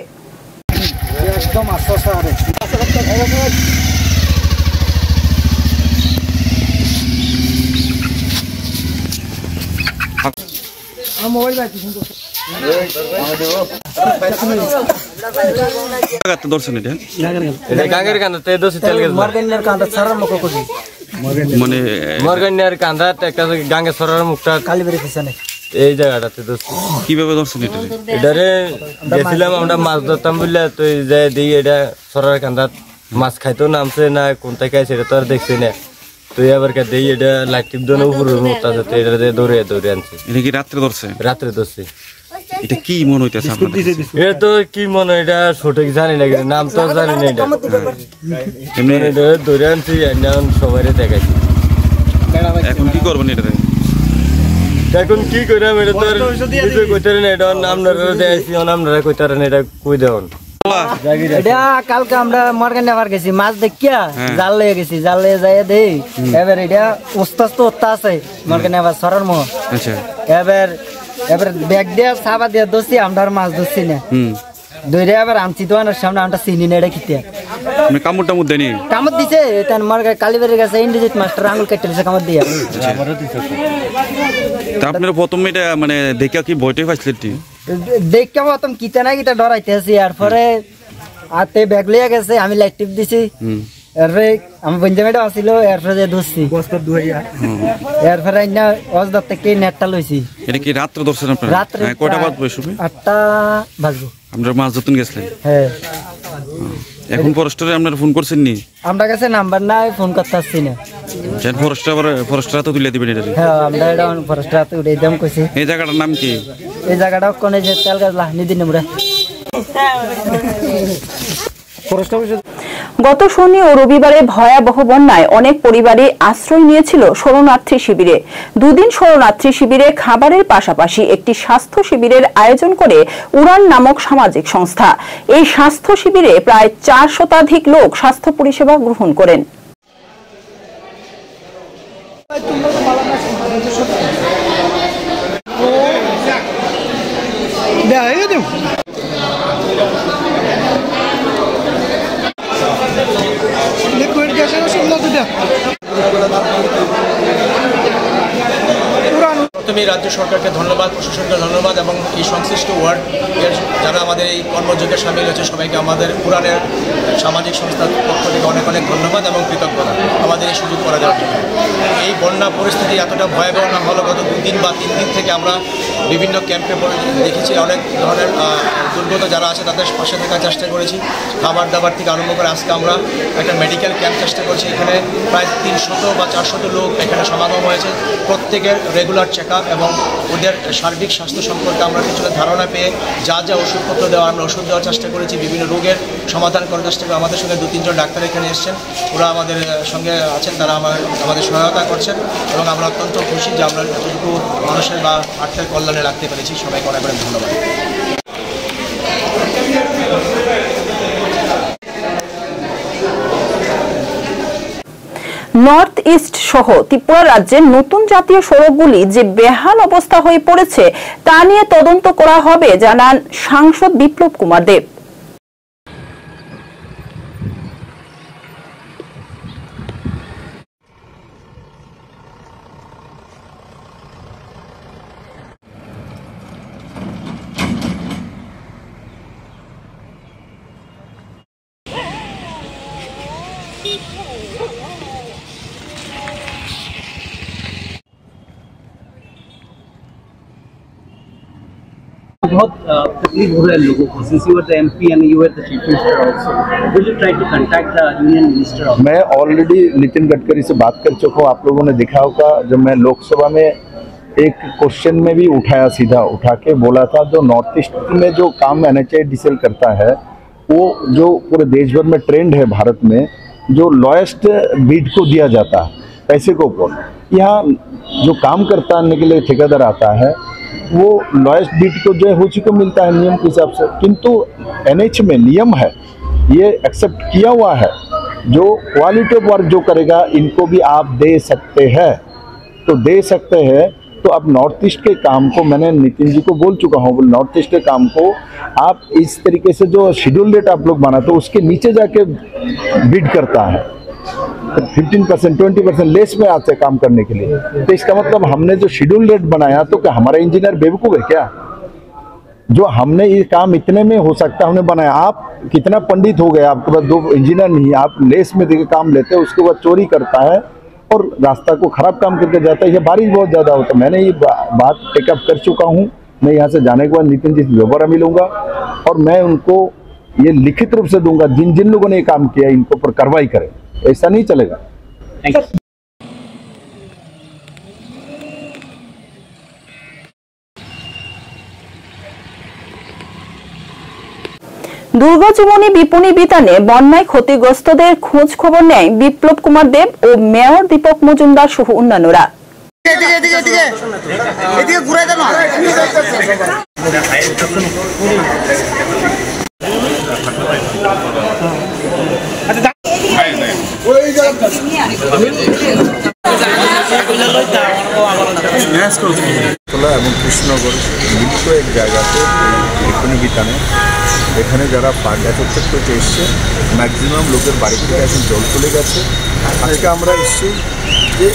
এই জায়গাটাতে কিভাবে ধরছেন? এটারে গেছিলাম আমরা মাছ ধরতাম বুঝলে, তো এটা সরার কান্দাত মাছ খাইতো নামছে না কোন থেকে সেটা তো আর দেখছি না। তো এবার দেই এটা লাইট দোনো উপরের মতো আছে, তো এটা দৌড়ে আনছে। এটা কি রাত্রে ধরছে? রাত্রে ধরছে। এটা কি মনে হইতেছে আপনাদের? এটা তো কি মনে, এটা সঠিক জানি না, নাম তো জানি না। এটা এমনি এটা ধরে আনছি, সবাই দেখাইছি। এখন কি করবেন এটা? এখন কি করলাম, এটা তো কইতারেন, এটা আপনারা দেখাইছি, আপনারা কইতারেন, এটা কই দেন। এটা কালকে আমরা মর্গান নেবার গেছি, মাছ দেখিয়া জাল লয়ে গেছি, জাল লয়ে যাই দেই। এবার এটা ওস্তা আছে মর্গান নেবার সরার মো। এবার ব্যাগ দিয়া সাবা দিয়া দোষি, আমরা মাছ ধরছি না। দইরে এবার আনছি দোকানের সামনে, আমরা চিনি না এটা কিতে। কামড় দিছে কালীবাড়ির কাছে ইন্ডিজিট মাস্টার আঙুল কেটে দিছে কামড় দিয়ে। আপনারা প্রথম এটা মানে দেখা কি ভয়টাই পাইছিলেন? দেখা প্রথম কিতা না কিতা ডরাইতে আছি, এরপরে হাতে ব্যাগ লইয়া গেছে, আমি লাইট টিপ দিছি। এরপরে আমি পঞ্জামেটা আসছিল এরপরে যে ধরছি এরপরে না অজদার থেকে নেটটা লইছি। এটা কি রাত্রে ধরছেন আপনারা? রাত্রে কয়টা বাজবে সময়? 8টা বাজবে। আমরা মাছ ধরতে গেছিলেন? হ্যাঁ। এখন ফরেস্টারে আপনারা ফোন করছেন নি? আমরা কাছে নাম্বার নাই, ফোন করতে আসছি না। যেন ফরেস্টার তো তুলে দিবেন এটা? হ্যাঁ, আমরা এটা ফরেস্টার তো উড়ে দাম কইছি। এই জায়গাটার নাম কি? এই জায়গাটা কোনে যে তেলগাছলা নিদিন আমরা। গত শনি ও রবিবারে ভয়াবহ বন্যায় অনেক পরিবারই আশ্রয় নিয়েছিল শরণার্থী শিবিরে। দুদিন শরণার্থী শিবিরে খাবারের পাশাপাশি একটি স্বাস্থ্য শিবিরের আয়োজন করে উড়ান নামক সামাজিক সংস্থা। এই স্বাস্থ্য শিবিরে প্রায় 4 শতাধিক লোক স্বাস্থ্য পরিষেবা গ্রহণ করেন। প্রথমে রাজ্য সরকারকে ধন্যবাদ, প্রশাসনকে ধন্যবাদ এবং এই সংশ্লিষ্ট ওয়ার্ড এর যারা আমাদের এই কর্মযোগে সামিল হয়েছে সবাইকে আমাদের পুরাণের সামাজিক সংস্থার পক্ষ থেকে অনেক অনেক ধন্যবাদ এবং কৃতজ্ঞতা আমাদের এই সুযোগ করে দেওয়ার জন্য। এই বন্যা পরিস্থিতি এতটা ভয়াবহ না হলো গত 2 দিন বা 3 দিন থেকে আমরা বিভিন্ন ক্যাম্পে দেখেছি, অনেক ধরনের দুর্গত যারা আছে তাদের পাশে থাকার চেষ্টা করেছি। খাবার দাবার থেকে আরম্ভ করে আজকে আমরা একটা মেডিকেল ক্যাম্প চেষ্টা করছি। এখানে প্রায় 300 বা 400 লোক এখানে সমাগম হয়েছে। প্রত্যেকের রেগুলার চেক আপ এবং ওদের সার্বিক স্বাস্থ্য সম্পর্কে আমরা কিছুটা ধারণা পেয়ে যা যা ওষুধপত্র দেওয়া আমরা ওষুধ দেওয়ার চেষ্টা করেছি। বিভিন্ন রোগের সমাধান করার চেষ্টা করে আমাদের সঙ্গে 2-3 জন ডাক্তার এখানে এসেছেন, ওরা আমাদের সঙ্গে আছেন, তারা আমাদের সহায়তা করছেন এবং আমরা অত্যন্ত খুশি যে আমরা এতটুকু মানুষের বা আর্থের কল্যাণে রাখতে পেরেছি। সবাইকে অনেক অনেক ধন্যবাদ। নর্থ ইস্ট সহ ত্রিপুরা রাজ্যের নতুন জাতীয় সড়কগুলি যে বেহাল অবস্থা হয়ে পড়েছে তা নিয়ে তদন্ত করা হবে জানান সাংসদ বিপ্লব কুমার দেব। बहुत तकलीफ हो रहा है लोगों को, since you were the MP and you were the chief minister also. Will you try to contact the union minister? मैं ऑलरेडी नितिन गडकरी से बात कर चुका हूँ। आप लोगों ने देखा होगा जब मैं लोकसभा में एक क्वेश्चन में भी उठाया, सीधा उठा के बोला था जो नॉर्थ ईस्ट में जो काम NHIDCL करता है वो जो पूरे देश भर में ट्रेंड है भारत में, जो लोएस्ट बिड को दिया जाता है पैसे के ऊपर। यहाँ जो काम करने के लिए ठेकेदार आता है वो लोएस्ट बिड को जो है हो चुका मिलता है नियम के हिसाब से, किंतु NH में नियम है ये एक्सेप्ट किया हुआ है जो क्वालिटी ऑफ वर्क जो करेगा इनको भी आप दे सकते हैं, तो दे सकते हैं। तो अब नॉर्थ ईस्ट के काम को मैंने नितिन जी को बोल चुका हूँ, नॉर्थ ईस्ट के काम को आप इस तरीके से जो शेड्यूल रेट आप लोग बनाते हो उसके नीचे जाके बिड करता है, 15% 20% लेस में आते हैं काम करने के लिए। तो इसका मतलब हमने जो शेड्यूल रेट बनाया तो क्या हमारा इंजीनियर बेवकूफ़ है क्या? जो हमने ये काम इतने में हो सकता हमने बनाया। आप कितना पंडित हो गए, आपके पास 2 इंजीनियर नहीं, आप लेस में देके काम लेते हैं, उसके बाद चोरी करता है और रास्ता को खराब काम करके जाता है। ये बारिश बहुत ज़्यादा होता है। मैंने ये बात टेकअप कर चुका हूँ। मैं यहाँ से जाने के बाद नितिन जी से दोबारा मिलूंगा और मैं उनको ये लिखित रूप से दूंगा, जिन जिन लोगों ने ये काम किया इनके ऊपर कार्रवाई करें, ऐसा नहीं चलेगा। দুর্গজীবনী বিপণী বিতানে বন্যায় ক্ষতিগ্রস্তদের খোঁজ খবর নেয় বিপ্লব কুমার দেব ও মেয়র দীপক মজুমদার সহ অন্যান্যরা। তোলা এবং কৃষ্ণনগর মিলিত এক জায়গাতে বিপণী বিতানে এখানে যারা ফান্ড একত্রিত করতে এসছে ম্যাক্সিমাম লোকের বাড়ি থেকে এখন জল চলে গেছে। আজকে আমরা এসছি যে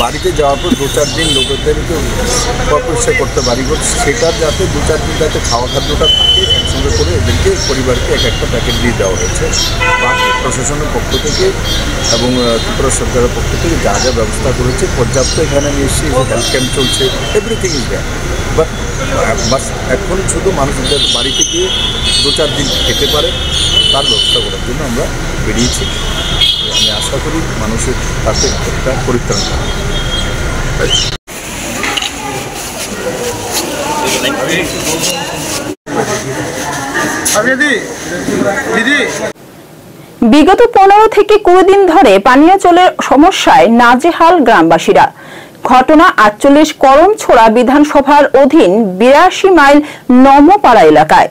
বাড়িতে যাওয়ার পর 2-4 দিন লোকেদেরকে পরিষ্কার করতে বাড়ি করছে, সেটার যাতে 2-4 দিন যাতে খাওয়া খাদ্যটা থাকে একসঙ্গে করে এদেরকে পরিবারকে একটা প্যাকেট দিয়ে দেওয়া হয়েছে। বাকি প্রশাসনের পক্ষ থেকে এবং ত্রিপুরা সরকারের পক্ষ থেকে যা যা ব্যবস্থা করেছে পর্যাপ্ত, এখানে নিশ্চয়ই হেলথ ক্যাম্প চলছে, এভরিথিং ইজ দেয়ার। বাট বাস এখন শুধু মানুষদের বাড়িতে গিয়ে 2-4 দিন খেতে পারে তার ব্যবস্থা করার জন্য আমরা বেরিয়েছি। আমি আশা করি মানুষের তাতে একটা পরিত্রাণ পাবে। বিগত 15 থেকে 20 দিন ধরে পানীয় জলের সমস্যায় নাজেহাল গ্রামবাসীরা। ঘটনা 48 করমছড়া বিধানসভার অধীন 82 মাইল নমপাড়া এলাকায়।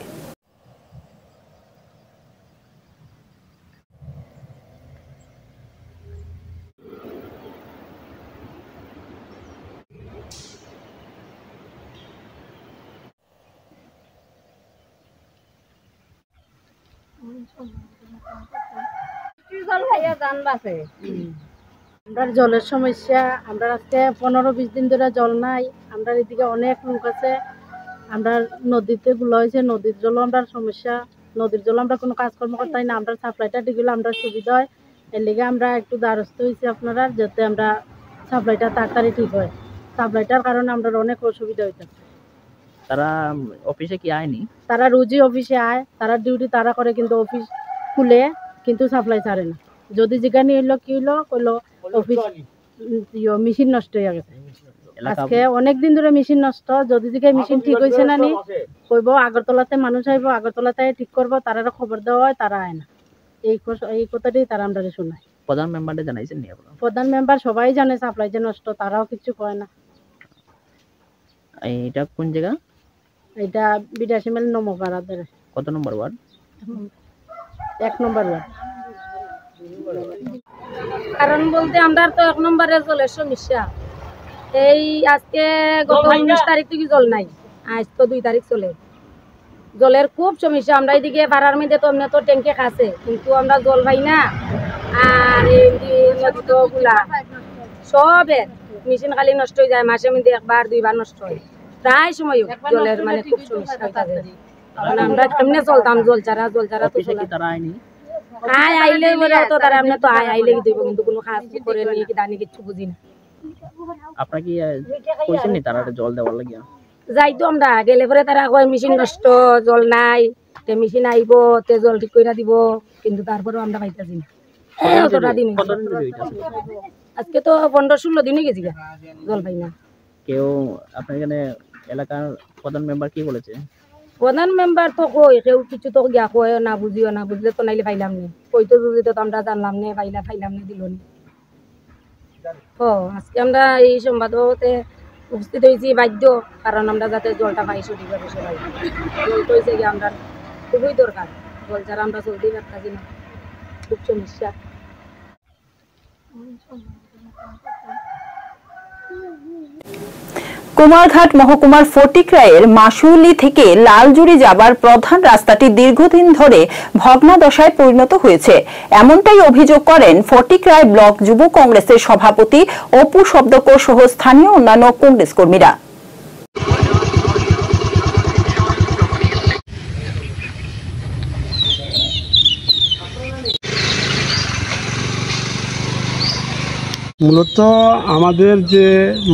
আমরা জলের সমস্যা, আমরা আজকে 15-20 দিন ধরে জল নাই। আমরা এদিকে অনেক লোক আছে, আমরা নদীতে গুলো হয়েছে, নদীর জলও আমরা সমস্যা, নদীর জল আমরা কোনো কাজকর্ম করতে না। আমরা সাপ্লাইটা দিগুলো আমরা সুবিধা হয়, এর লিগে আমরা একটু দ্বারস্থ হয়েছি আপনারা, যাতে আমরা সাপ্লাইটা তাড়াতাড়ি ঠিক হয়। সাপ্লাইটার কারণে আমরা অনেক অসুবিধা হইতেছে। তারা অফিসে কি আয়নি? তারা রোজই অফিসে আয়, তারা ডিউটি তারা করে, কিন্তু অফিস খুলে কিন্তু সাপ্লাই ছাড়ে না। যদি যেখানে হইলো কি হইলো কইলো অফিস মেশিন নষ্ট হয়ে গেছে। আজকে অনেকদিন ধরে মেশিন নষ্ট, যদি যেখানে মেশিন ঠিক হয়েছে না নি কইব আগরতলাতে মানুষ আইব, আগরতলাতে ঠিক করবো, তারা খবর দেওয়া হয়, তারা আয় না। এই কথাটাই তারা আমরা শোনায়। প্রধান মেম্বারে জানাইছেন নি? প্রধান মেম্বার সবাই জানে সাপ্লাই যে নষ্ট, তারাও কিছু কয় না। এটা কোন জায়গা? এটা 82 মাইল নমপাড়া। কত নম্বর ওয়ার্ড? 1 নম্বর ওয়ার্ড। কারণ বলতে আমরা তো 1 নম্বরে জলের সমস্যা। এই আজকে গত 19 তারিখ থেকে জল নাই, আজ তো 2 তারিখ চলে। জলের খুব সমস্যা। আমরা এদিকে পাড়ার মধ্যে তো এমনি তো ট্যাঙ্কে খাসে, কিন্তু আমরা জল পাই না। আর গুলা সবের মেশিন খালি নষ্ট হয়ে যায়, মাসে মধ্যে 1-2বার নষ্ট হয়। প্রায় সময় জলের মানে খুব সমস্যা থাকে। আমরা কেমনে চলতাম জল ছাড়া তো তারা আইনি। আইলে বলে তো তারা এমনি তো আইলে দিব, কিন্তু কোনো কাজ করে নিয়ে কি দানি কিছু বুঝি না। আপনারা কি কইছেন নি তারা জল দেওয়ার লাগি? যাই তো আমরা গেলে পরে তারা কয় মেশিন নষ্ট, জল নাই, তে মেশিন আইব, তে জল ঠিক করে দিব, কিন্তু তারপরেও আমরা পাইতাছি না। আজকে তো 15-16 দিনই গেছি জল পাই না। কেউ আপনার এখানে এলাকার প্রধান মেম্বার কি বলেছে? প্রধান মেম্বার তো কই কেউ কিছু তো গিয়া কয় না, বুঝিও না, বুঝলে তো নাইলে পাইলাম নি, কইতো যদি তো আমরা জানলাম নে, পাইলাম নে, দিল নি। ও আজকে আমরা এই সংবাদতে উপস্থিত হয়েছি বাধ্য, কারণ আমরা যাতে জলটা পাই সঠিকভাবে সবাই। জল তো হয়েছে গিয়ে আমরা খুবই দরকার, জল ছাড়া আমরা চলতেই পারতাছি না, খুব সমস্যা। কুমারঘাট মহকুমার ফটিকরায়ের মাসুলি থেকে লালজুড়ি যাবার প্রধান রাস্তাটি দীর্ঘদিন ধরে ভগ্নাদশায় পরিণত হয়েছে, এমনটাই অভিযোগ করেন ফটিকরায় ব্লক যুব কংগ্রেসের সভাপতি অপু শব্দকর সহ স্থানীয় অন্যান্য কংগ্রেস কর্মীরা। মূলত আমাদের যে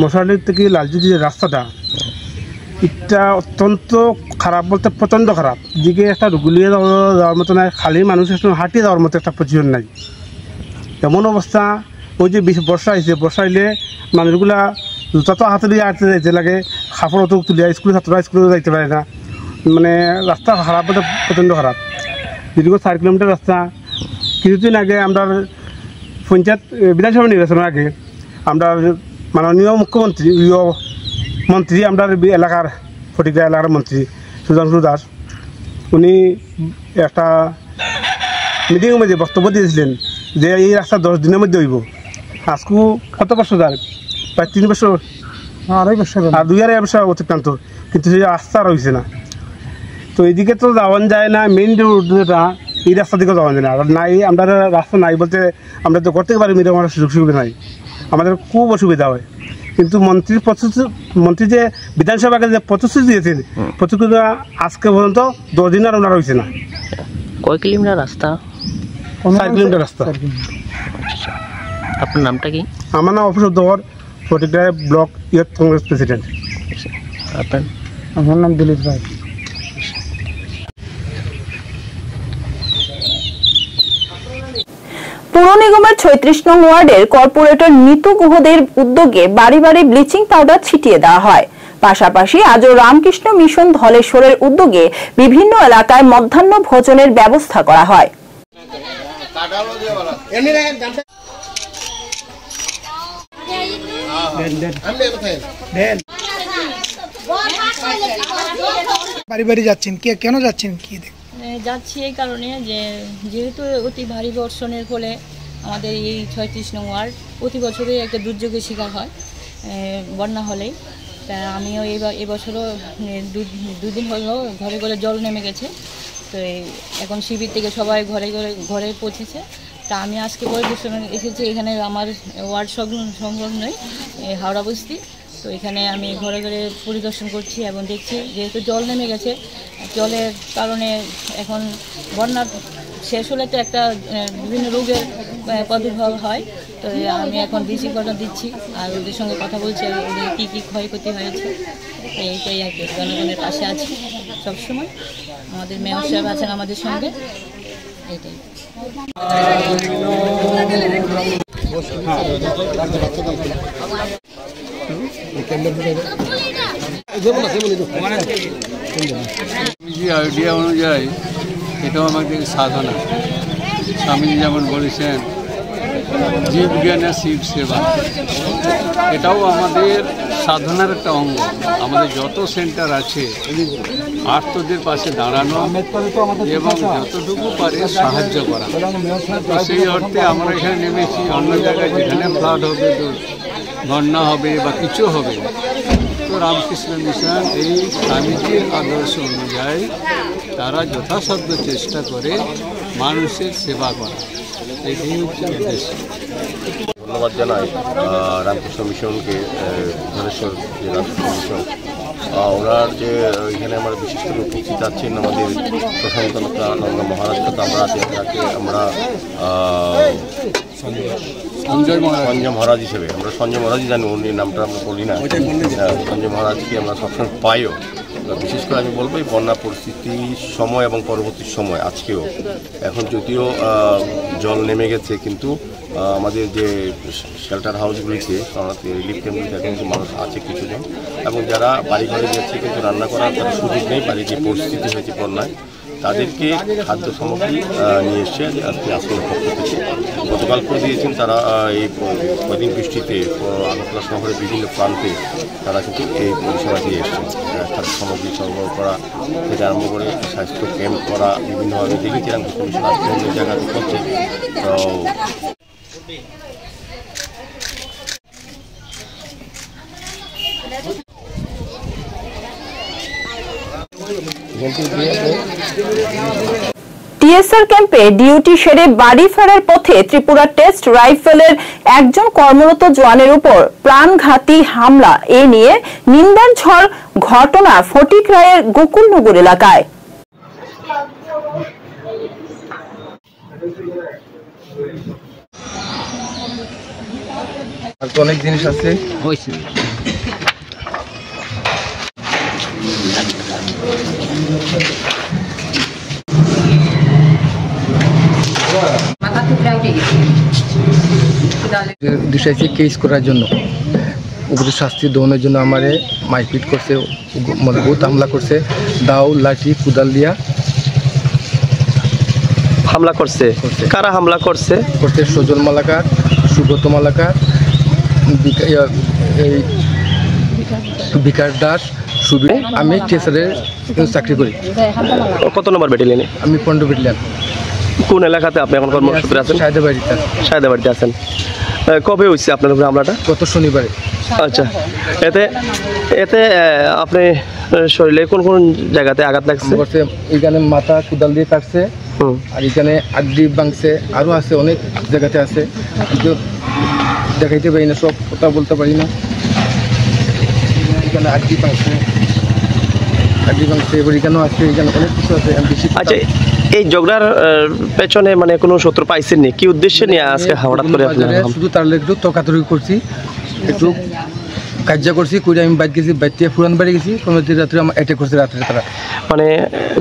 মশালির থেকে লালজুড়ি যে রাস্তাটা, এটা অত্যন্ত খারাপ, বলতে প্রচণ্ড খারাপ। দিকে একটা গুলিয়ে যাওয়ার মতো নাই, খালি মানুষ হাঁটিয়ে যাওয়ার মতো একটা পজিশন নাই। এমন অবস্থা, ওই যে বর্ষা আইছে, বর্ষা আইলে মানুষগুলা জুতা তো হাতে দিয়ে আটতে যাইতে লাগে, কাপড় অত তুলিয়া স্কুলের ছাত্ররা স্কুলে যাইতে পারে না। মানে রাস্তা খারাপ, বলতে প্রচণ্ড খারাপ। দীর্ঘ 4 কিলোমিটার রাস্তা। কিছুদিন আগে আমরা পঞ্চায়েত বিধানসভা নির্বাচনের আগে আমরা মাননীয় মুখ্যমন্ত্রী মন্ত্রী, আমরা এলাকার ফটিকরা এলাকার মন্ত্রী সুধাংশু দাস, উনি একটা মিটিংয়ের মধ্যে বক্তব্য দিয়েছিলেন যে এই রাস্তা 10 দিনের মধ্যে হইব। আজকু কত বছর যায়, প্রায় 3 বছর, 2.5 বছর, আর 2.5 বছর অতিক্রান্ত, কিন্তু সেই রাস্তা রয়েছে না। তো এইদিকে তো যাওয়া যায় না, মেইন রোডটা এই রাস্তা দিকে যাওয়া যায় না। আর নাই, আমরা রাস্তা নাই বলতে আমরা তো করতে পারি, মেয়েরা আমার সুযোগ সুবিধা নাই। আমাদের খুব অসুবিধা হয়। কিন্তু মন্ত্রী যে বিধানসভাকে যে প্রতিশ্রুতি দিয়েছেন, প্রতিশ্রুতি আজকে পর্যন্ত 10 দিন আর ওনারা হয়েছে না। কয় কিলোমিটার রাস্তা? 4 কিলোমিটার রাস্তা। আপনার নামটা কি? আমার নাম অফিস উদ্যোগর, Fatikroy block youth Congress president. আপনার? আমার নাম দিলীপ রায়। পুর নিগমের 36 নং ওয়ার্ডের কর্পোরেটর নিতু গুহদের উদ্যোগে বাড়ি বাড়ি ব্লিচিং পাউডার ছিটিয়ে দেওয়া হয়। পাশাপাশি আজও রামকৃষ্ণ মিশন ধলেশ্বরের উদ্যোগে বিভিন্ন এলাকায় মধ্যাহ্ন ভোজনের ব্যবস্থা করা হয়। বাড়ি বাড়ি যাচ্ছেন, কেন যাচ্ছেন? কি যাচ্ছি এই কারণে যে যেহেতু অতি ভারী বর্ষণের ফলে আমাদের এই 36 নং ওয়ার্ড প্রতি বছরই একটা দুর্যোগের শিকার হয় বন্যা হলেই। তা আমিও এবছরও দুদিন হলো ঘরে ঘরে জল নেমে গেছে। তো এখন শিবির থেকে সবাই ঘরে ঘরে পৌঁছেছে। তা আমি আজকে পরিদর্শনে এসেছি এখানে আমার ওয়ার্ড সংলগ্নই হাওড়া বস্তি। তো এখানে আমি ঘরে ঘরে পরিদর্শন করছি এবং দেখছি যেহেতু জল নেমে গেছে, জলের কারণে এখন বন্যা শেষ হলে তো একটা বিভিন্ন রোগের প্রাদুর্ভাব হয়। তো আমি এখন ব্লিচিং পাউডার দিচ্ছি আর ওদের সঙ্গে কথা বলছি ওদের কী কী ক্ষয়ক্ষতি হয়েছে। এইটাই আর কি, জনগণের পাশে আছি সবসময়। আমাদের মেয়র সাহেব আছেন আমাদের সঙ্গে, এইটাই। আইডিয়া অনুযায়ী এটাও আমাদের সাধনা। স্বামীজি যেমন বলেছেন জীব জ্ঞানের শিব সেবা, এটাও আমাদের সাধনার একটা অঙ্গ। আমাদের যত সেন্টার আছে আর্তদের পাশে দাঁড়ানো এবং যতটুকু পারে সাহায্য করা। তো সেই অর্থে আমরা এখানে নেমেছি। অন্য জায়গায় যেখানে ফ্লাড হবে, বন্যা হবে বা কিছু হবে, তো রামকৃষ্ণ মিশন এই স্বামীজির আদর্শ অনুযায়ী তারা যথাসাধ্য চেষ্টা করে মানুষের সেবা করা। এটাই হচ্ছে উদ্দেশ্য। ধন্যবাদ জানাই রামকৃষ্ণ মিশনকে, ধলেশ্বর যে রামকৃষ্ণ মিশন, ওনার যে এখানে আমরা বিশেষ করে উপস্থিত আছেন আমাদের প্রশান্ত নন্দ মহারাজ, আমরা আমরা সঞ্জয় মহারাজ হিসেবে আমরা সঞ্জয় মহারাজই জানি, উনি নামটা আমরা বলি না। সঞ্জয় মহারাজকে আমরা সবসময় পাইও। বিশেষ করে আমি বলবো এই বন্যা পরিস্থিতির সময় এবং পরবর্তী সময় আজকেও, এখন যদিও জল নেমে গেছে, কিন্তু আমাদের যে শেল্টার হাউসগুলিতে, রিলিফ ক্যাম্পগুলিতে এখন মানুষ আছে কিছুজন, এবং যারা বাড়ি ঘরে যাচ্ছে কিন্তু রান্না করার তার সুযোগ নেই, বাড়ির যে পরিস্থিতি হয়েছে বন্যায়, তাদেরকে খাদ্য সামগ্রী নিয়ে এসে আজকে আশ্রমের পক্ষ থেকে গতকাল করে দিয়েছেন। তারা এই কদিন বৃষ্টিতে আগরতলা শহরের বিভিন্ন প্রান্তে তারা কিন্তু এই পরিষেবা দিয়ে এসছেন। খাদ্য সামগ্রী সরবরাহ করা থেকে আরম্ভ করে স্বাস্থ্য ক্যাম্প করা, বিভিন্নভাবে দেখেছিলাম কিছু আশ্রমের জায়গাতে করছে। তো টিএসআর ক্যাম্পে ডিউটি সেরে বাড়ি ফেরার পথে ত্রিপুরা টেস্ট রাইফেলের একজন কর্মরত জওয়ানের উপর প্রাণঘাতী হামলা, এ নিয়ে নিন্দার ঝড় ঘটনা ফটিকরায়ের গোকুলনগর এলাকায়। আর তো অনেক জিনিস আছে হয়েছে। দিশাইছে কেস করার জন্য, উপরে শাস্তি দেওয়ানোর জন্য আমারে মারপিট করছে, মজবুত হামলা করছে, দাও লাঠি কুদাল দিয়া হামলা করছে। কারা হামলা করছে? করতে সজল মালাকার, সুব্রত মালাকার, বিকাশ দাস, সুবীর। আমি টিএসআরের চাকরি করি। কত নম্বর ব্যাটালিয়নে? আমি 15 ব্যাটালিয়ন। কোন এলাকাতে আপনি এখন কর্মসূত্রে আছেন? সায়দাবাড়িতে আছেন। কবে হয়েছে আপনার উপরে হামলাটা? গত শনিবারে। আচ্ছা, এতে আপনি শরীরে কোন কোন জায়গাতে আঘাত লাগছে? এখানে মাথা কুদাল দিয়ে কাটছে, আর এখানে আড্ডি ভাঙছে, আরও আছে অনেক জায়গাতে আছে। দেখাইতে পারি না, সব কথা বলতে পারি না। এখানে আড্ডি ভাঙছে, এবার এখানেও আছে, এখানে অনেক কিছু আছে। আচ্ছা, এই ঝগড়ার পেছনে মানে কোনো সূত্র পাইছেননি? কি উদ্দেশ্যে নিয়ে আজকে হঠাৎ করে? শুধু তার একটু তর্কাতর্কি করছি, একটু কার্য করছি, করে আমি বাইক গেছি, বাইক থেকে পুরান বাড়ি গেছি, কোনো রাত্রে আমার অ্যাটাক করছে রাত্রে তারা। মানে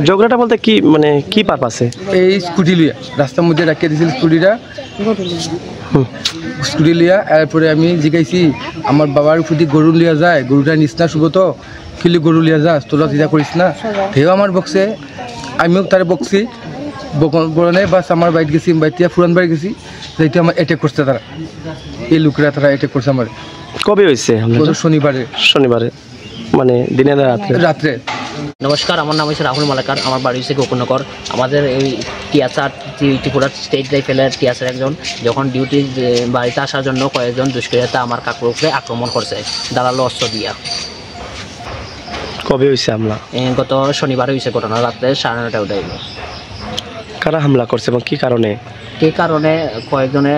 ঝগড়াটা বলতে কি, মানে কি পারপাসে? এই স্কুটি লিয়া রাস্তার মধ্যে রাখিয়ে দিয়েছিল স্কুটিটা, স্কুটি লিয়া। এরপরে আমি জিজ্ঞাসি আমার বাবার প্রতি গরু লিয়া যায়, গরুটা নিস না শুভ তো, কিলি গরু লিয়া যাস, তোরা চিন্তা করিস না। সেও আমার বকছে, আমিও তার বকছি, বলনে বাস আমার বাইক গেছি, বাইক পুরান বাড়ি গেছি, যেটা আমার অ্যাটাক করছে তারা, এই লোকেরা তারা অ্যাটাক করছে আমার। কবে হয়েছে? শনিবারে মানে দিনে রাত্রে। নমস্কার, আমার নাম হচ্ছে রাহুল মালাকার, আমার বাড়ি হচ্ছে গোকুলনগর। আমাদের এই টিয়াচার ত্রিপুরা স্টেট রাইফেলের টিয়াচার একজন যখন ডিউটি বাড়িতে আসার জন্য কয়েকজন দুষ্কৃতীরা আমার কাকুর উপরে আক্রমণ করছে দাঁড়ালো অস্ত্র দিয়া। কবে হয়েছে হামলা? গত শনিবার হয়েছে ঘটনা, রাত্রে 9:30 উঠে। কারা হামলা করছে এবং কি কারণে? কি কারণে কয়েকজনে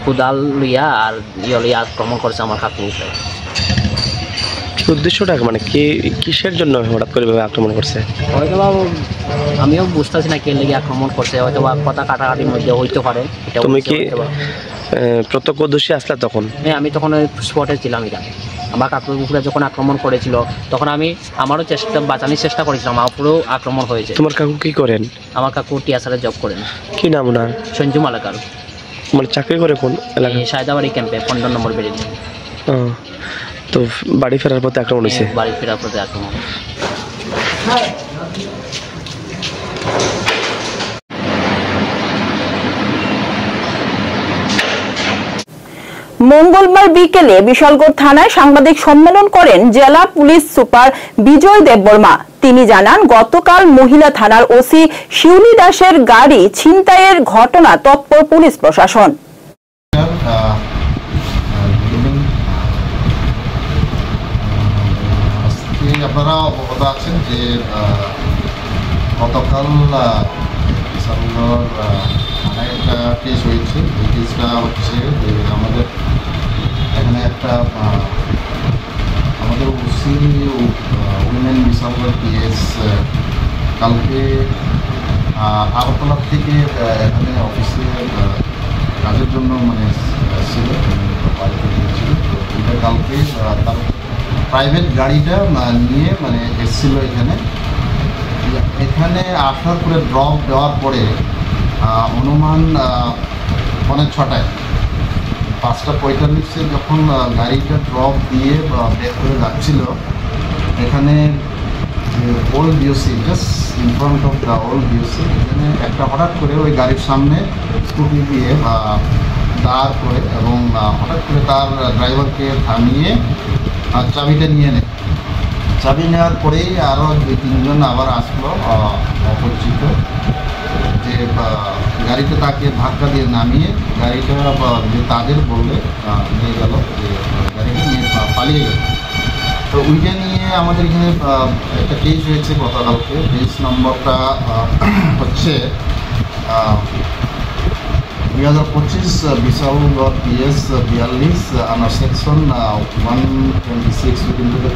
কুদাল লইয়া আর লইয়া আক্রমণ করছে আমার কাকুর উপরে। উদ্দেশ্যটা মানে কি, কিসের জন্য হঠাৎ করে আক্রমণ করছে? হয়তো বা আমিও বুঝতেছি না কে লেগে আক্রমণ করছে, হয়তো বা কথা কাটাকাটির মধ্যে হইতে পারে। তুমি কি প্রত্যক্ষদর্শী আসলে তখন? হ্যাঁ, আমি তখন ওই স্পটে ছিলাম। এখানে আমার কাকুর উপরে যখন আক্রমণ করেছিল তখন আমারও বাঁচানোর চেষ্টা করেছিলাম, আমার উপরেও আক্রমণ হয়েছে। তোমার কাকু কি করেন? আমার কাকু টিয়াচারে জব করেন। কি নাম ওনার? সঞ্জু মালাকার। মানে চাকরি করে কোন এলাকায়? সায়দাবাড়ি ক্যাম্পে 15 নম্বর বেরিয়ে। তো বাড়ি ফেরার পথে আক্রমণ হয়েছে? বাড়ি ফেরার পথে আক্রমণ। মঙ্গলবার বিকেলে বিশালগড় থানায় সাংবাদিক সম্মেলন করেন জেলা পুলিশ সুপার বিজয় দেববর্মা। তিনি জানান, গতকাল মহিলা থানার ওসি শিউলি দাসের গাড়ি ছিনতাইয়ের ঘটনা তৎপর পুলিশ প্রশাসন। আপনারা অবগত আছেন যে গতকাল বিশালগড় থানায় একটা কেস হয়েছে। এই কেসটা হচ্ছে যে আমাদের এখানে একটা আমাদের ওসি উইমেন বিশালগড় পিএস কালকে আগরতলা থেকে এখানে অফিসে কাজের জন্য মানে ছিল, বাড়িতে গিয়েছিল। তো এটা কালকে তার প্রাইভেট গাড়িটা নিয়ে মানে এসেছিল এখানে আসার পরে ড্রপ দেওয়ার পরে অনুমান 6:45 5:45 যখন গাড়িটা ড্রপ দিয়ে ব্যাক করে যাচ্ছিল, এখানে old BOC just in front of the old BOC, এখানে একটা হঠাৎ করে ওই গাড়ির সামনে স্কুটি দিয়ে দাঁড় করে এবং হঠাৎ করে তার ড্রাইভারকে থামিয়ে চাবিটা নিয়ে নেয়। চাবি নেওয়ার পরেই আরও 2-3 জন আবার আসলো অপরিচিত, যে গাড়িটা তাকে ধাক্কা দিয়ে নামিয়ে গাড়িটা যে তাদের বললে নিয়ে গেল, যে গাড়িটা নিয়ে পালিয়ে গেল। তো ওইটা নিয়ে আমাদের এখানে একটা কেস হয়েছে গতকালকে। কেস নম্বরটা হচ্ছে 2025 Bishalgarh PS 42 under section 126 within the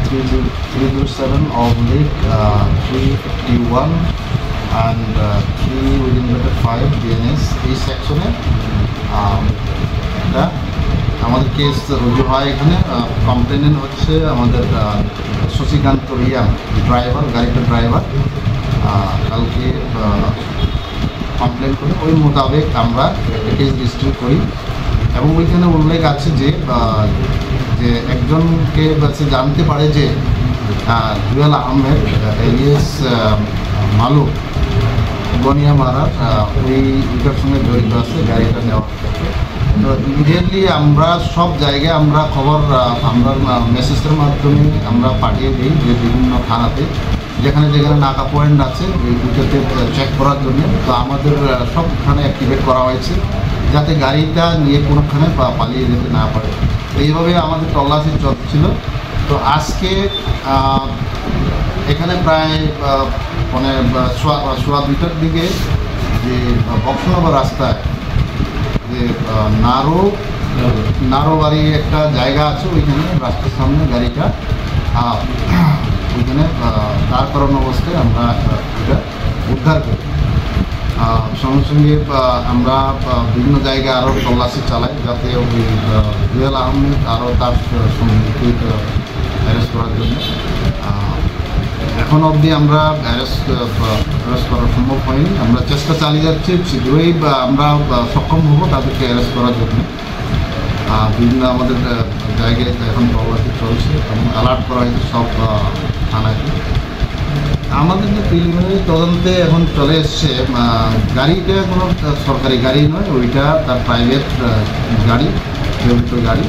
307/351 and 3 within the 5 BNS এই সেকশনে এটা আমাদের কেস রুজু হয়। এখানে কমপ্লেনেন্ট হচ্ছে আমাদের শশীকান্ত রিয়া ড্রাইভার, গাড়িটার ড্রাইভার। কালকে কমপ্লেন করে ওই মোতাবেক আমরা কেস রেজিস্টার করি এবং ওইখানে উল্লেখ আছে যে একজনকে জানতে পারে যে জুয়েল আহমেদ এলিয়াস মালু বনিয়া মারার ওইটার সঙ্গে জড়িত আছে গাড়িটা নেওয়ার ক্ষেত্রে। তো ইমিডিয়েটলি আমরা সব জায়গায় আমরা খবর আমরা মেসেজের মাধ্যমে আমরা পাঠিয়ে দিই যে বিভিন্ন থানাতে যেখানে যেখানে নাকা পয়েন্ট আছে ওইটাতে চেক করার জন্য। তো আমাদের সবখানে অ্যাক্টিভেট করা হয়েছে যাতে গাড়িটা নিয়ে কোনোখানে পালিয়ে যেতে না পারে। এইভাবে আমাদের তল্লাশি চলছিল। তো আজকে এখানে প্রায় মানে 2:15 দিকে যে বক্সনগর রাস্তায় যে যে নারোবাড়ি একটা জায়গা আছে, ওইখানে রাস্তার সামনে গাড়িটা ওইখানে দাঁড় করানো অবস্থায় আমরা এটা উদ্ধার করি। সঙ্গে সঙ্গে আমরা বিভিন্ন জায়গায় আরও তল্লাশি চালাই, যাতে ওই জুয়েল আহমেদ আরও তার সঙ্গীকে অ্যারেস্ট করার জন্য। এখন অবধি আমরা অ্যারেস্ট করা সম্ভব হয়নি। আমরা চেষ্টা চালিয়ে যাচ্ছি, শীঘ্রই আমরা সক্ষম হব তাদেরকে অ্যারেস্ট করার জন্য। বিভিন্ন আমাদের জায়গায় এখন তল্লাশি চলছে এবং অ্যালার্ট করা হয়েছে সব থানাকে। আমাদের যে প্রিলিমিনারি তদন্তে এখন চলে এসছে, গাড়িটা কোনো সরকারি গাড়ি নয়, ওইটা তার প্রাইভেট গাড়ি, ব্যবহৃত গাড়ি।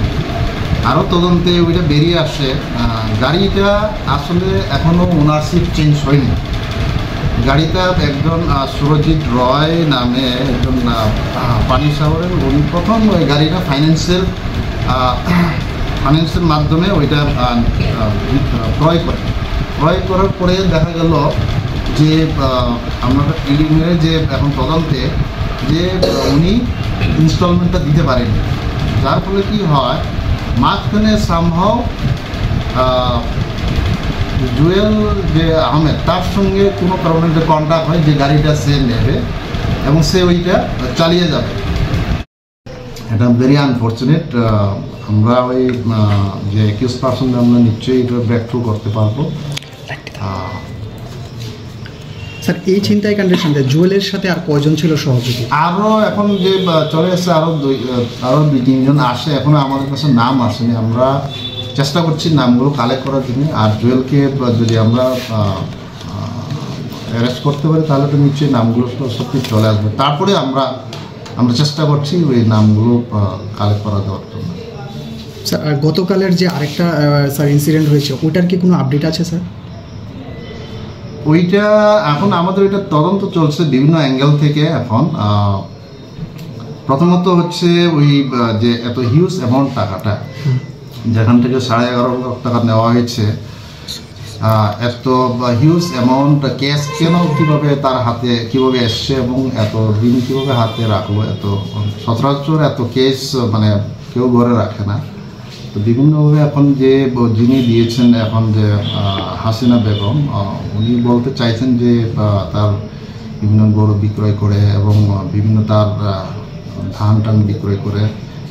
আরও তদন্তে ওইটা বেরিয়ে আসে গাড়িটা আসলে এখনও ওনারশিপ চেঞ্জ হয়নি। গাড়িটা একজন সুরজিৎ রয় নামে একজন পানিসাগরের, উনি প্রথম ওই গাড়িটা ফাইন্যান্সের মাধ্যমে ওইটা ক্রয় করার পরে দেখা গেল যে আমরা প্রিলিমিনারি যে এখন তদন্তে যে উনি ইনস্টলমেন্টটা দিতে পারেনি, যার ফলে কি হয় মাঝখানে সামহাও জুয়েল যে আহমেদ তার সঙ্গে কোনো কারণে যে কন্ট্যাক্ট হয় যে গাড়িটা সে নেবে এবং সে ওইটা চালিয়ে যাবে। এটা ভেরি আনফর্চুনেট। আমরা ওই যে একিউজ পার্সন আমরা নিশ্চয়ই এটা ব্রেক থ্রু করতে পারবো। স্যার, এই ছিনতাই কাণ্ডের সঙ্গে জুয়েলের সাথে আর কয়জন ছিল সহযোগী? আরও এখন যে চলে এসছে আরও দুই তিনজন আসে, এখনও আমাদের কাছে নাম আসেনি। আমরা চেষ্টা করছি নামগুলো কালেক্ট করার জন্য। আর জুয়েলকে যদি আমরা অ্যারেস্ট করতে পারি তাহলে তো নিশ্চয়ই নামগুলো সত্যি চলে আসবে। তারপরে আমরা চেষ্টা করছি ওই নামগুলো কালেক্ট করা দেওয়ার জন্য। স্যার, আর গতকালের যে আরেকটা স্যার ইনসিডেন্ট হয়েছে, ওইটার কি কোনো আপডেট আছে স্যার? ওইটা এখন আমাদের ওইটা তদন্ত চলছে বিভিন্ন অ্যাঙ্গেল থেকে। এখন প্রথমত হচ্ছে ওই যে এত হিউজ অ্যামাউন্ট টাকাটা যেখান থেকে 11.5 লাখ টাকা নেওয়া হয়েছে, এত হিউজ অ্যামাউন্ট ক্যাশ কেন কীভাবে তার হাতে কীভাবে এসছে এবং এত দিন কীভাবে হাতে রাখলো, এত সচরাচর এত কেস মানে কেউ ঘরে রাখে না। তো বিভিন্নভাবে এখন যে যিনি দিয়েছেন এখন যে হাসিনা বেগম, উনি বলতে চাইছেন যে তার বিভিন্ন গরু বিক্রয় করে এবং বিভিন্ন তার ধান টান বিক্রয় করে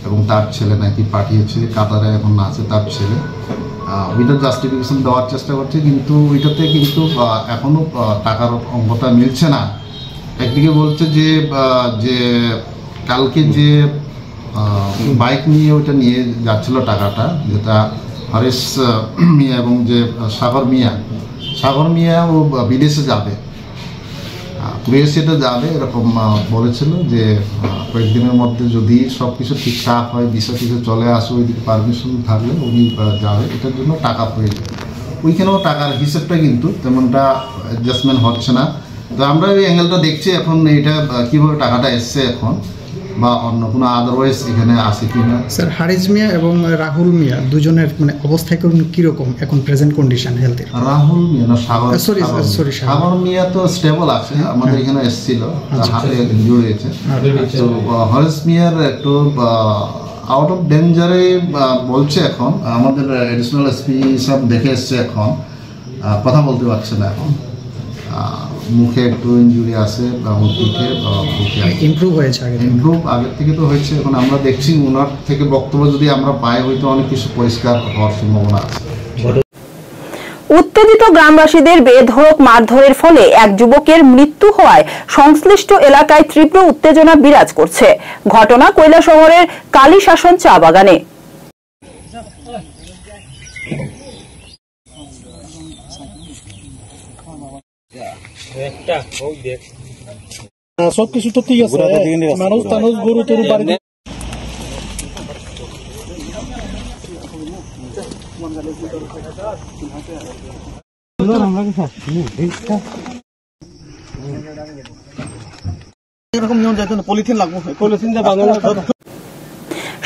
এবং তার ছেলে নাকি পাঠিয়েছে কাতারে এখন আছে তার ছেলে, ওইটার জাস্টিফিকেশন দেওয়ার চেষ্টা করছে। কিন্তু ওইটাতে কিন্তু এখনও টাকার অঙ্কটা মিলছে না। একদিকে বলছে যে কালকে যে বাইক নিয়ে ওইটা নিয়ে যাচ্ছিল টাকাটা, যেটা হরেশ মিয়া এবং যে সাগর মিয়া ও বিদেশে যাবে, বিদেশে যাবে এরকম বলেছিল যে কয়েকদিনের মধ্যে যদি সব কিছু ঠিকঠাক হয়, বিষয় কিছু চলে আসে, ওইদিকে পারমিশন থাকলে উনি যাবে, এটার জন্য টাকা প্রয়োজন। ওইখানেও টাকার হিসেবটা কিন্তু তেমনটা অ্যাডজাস্টমেন্ট হচ্ছে না। তো আমরা ওই অ্যাঙ্গেলটা দেখছি এখন এইটা কীভাবে টাকাটা এসছে এখন, বা অন্য কোনো আদারওয়াইজ এখানে আছে কি না। স্যার, হারিজ মিয়া এবং রাহুল মিয়া দুজনের মানে অবস্থা কীরকম এখন প্রেজেন্ট কন্ডিশন হেলথের? রাহুল মিয়া না সাগর মিয়া তো স্টেবল আছে, আমাদের এখানে এসেছিল, হাতে ইনজুরি হয়েছে। তো হরিশ মিয়ার একটু আউট অফ ডেঞ্জারে বলছে এখন। আমাদের এডিশনাল এসপি সব দেখে এসছে, এখন কথা বলতে পারছে না, এখন মুখে একটু ইনজুরি আছে এবং পিঠে ইমপ্রুভ হয়েছে, আগের থেকে তো হয়েছে। এখন আমরা দেখছি ওনার থেকে বক্তব্য যদি আমরা পাই হয়তো অনেক কিছু পরিষ্কার হওয়ার সম্ভাবনা আছে। উত্তেজিত গ্রামবাসীদের বেধড়ক মারধরের ফলে এক যুবকের মৃত্যু হওয়ায় সংশ্লিষ্ট এলাকায় তীব্র উত্তেজনা বিরাজ করছে। ঘটনা কৈলাসহরের কালীশাসন চা বাগানে। সবকিছু তো ঠিক আছে, মানুষ টানুষ গরু টরু বাড়ি এরকম নিয়ম যাইতো না, পলিথিন লাগবে, পলিথিন দিয়ে বানানো।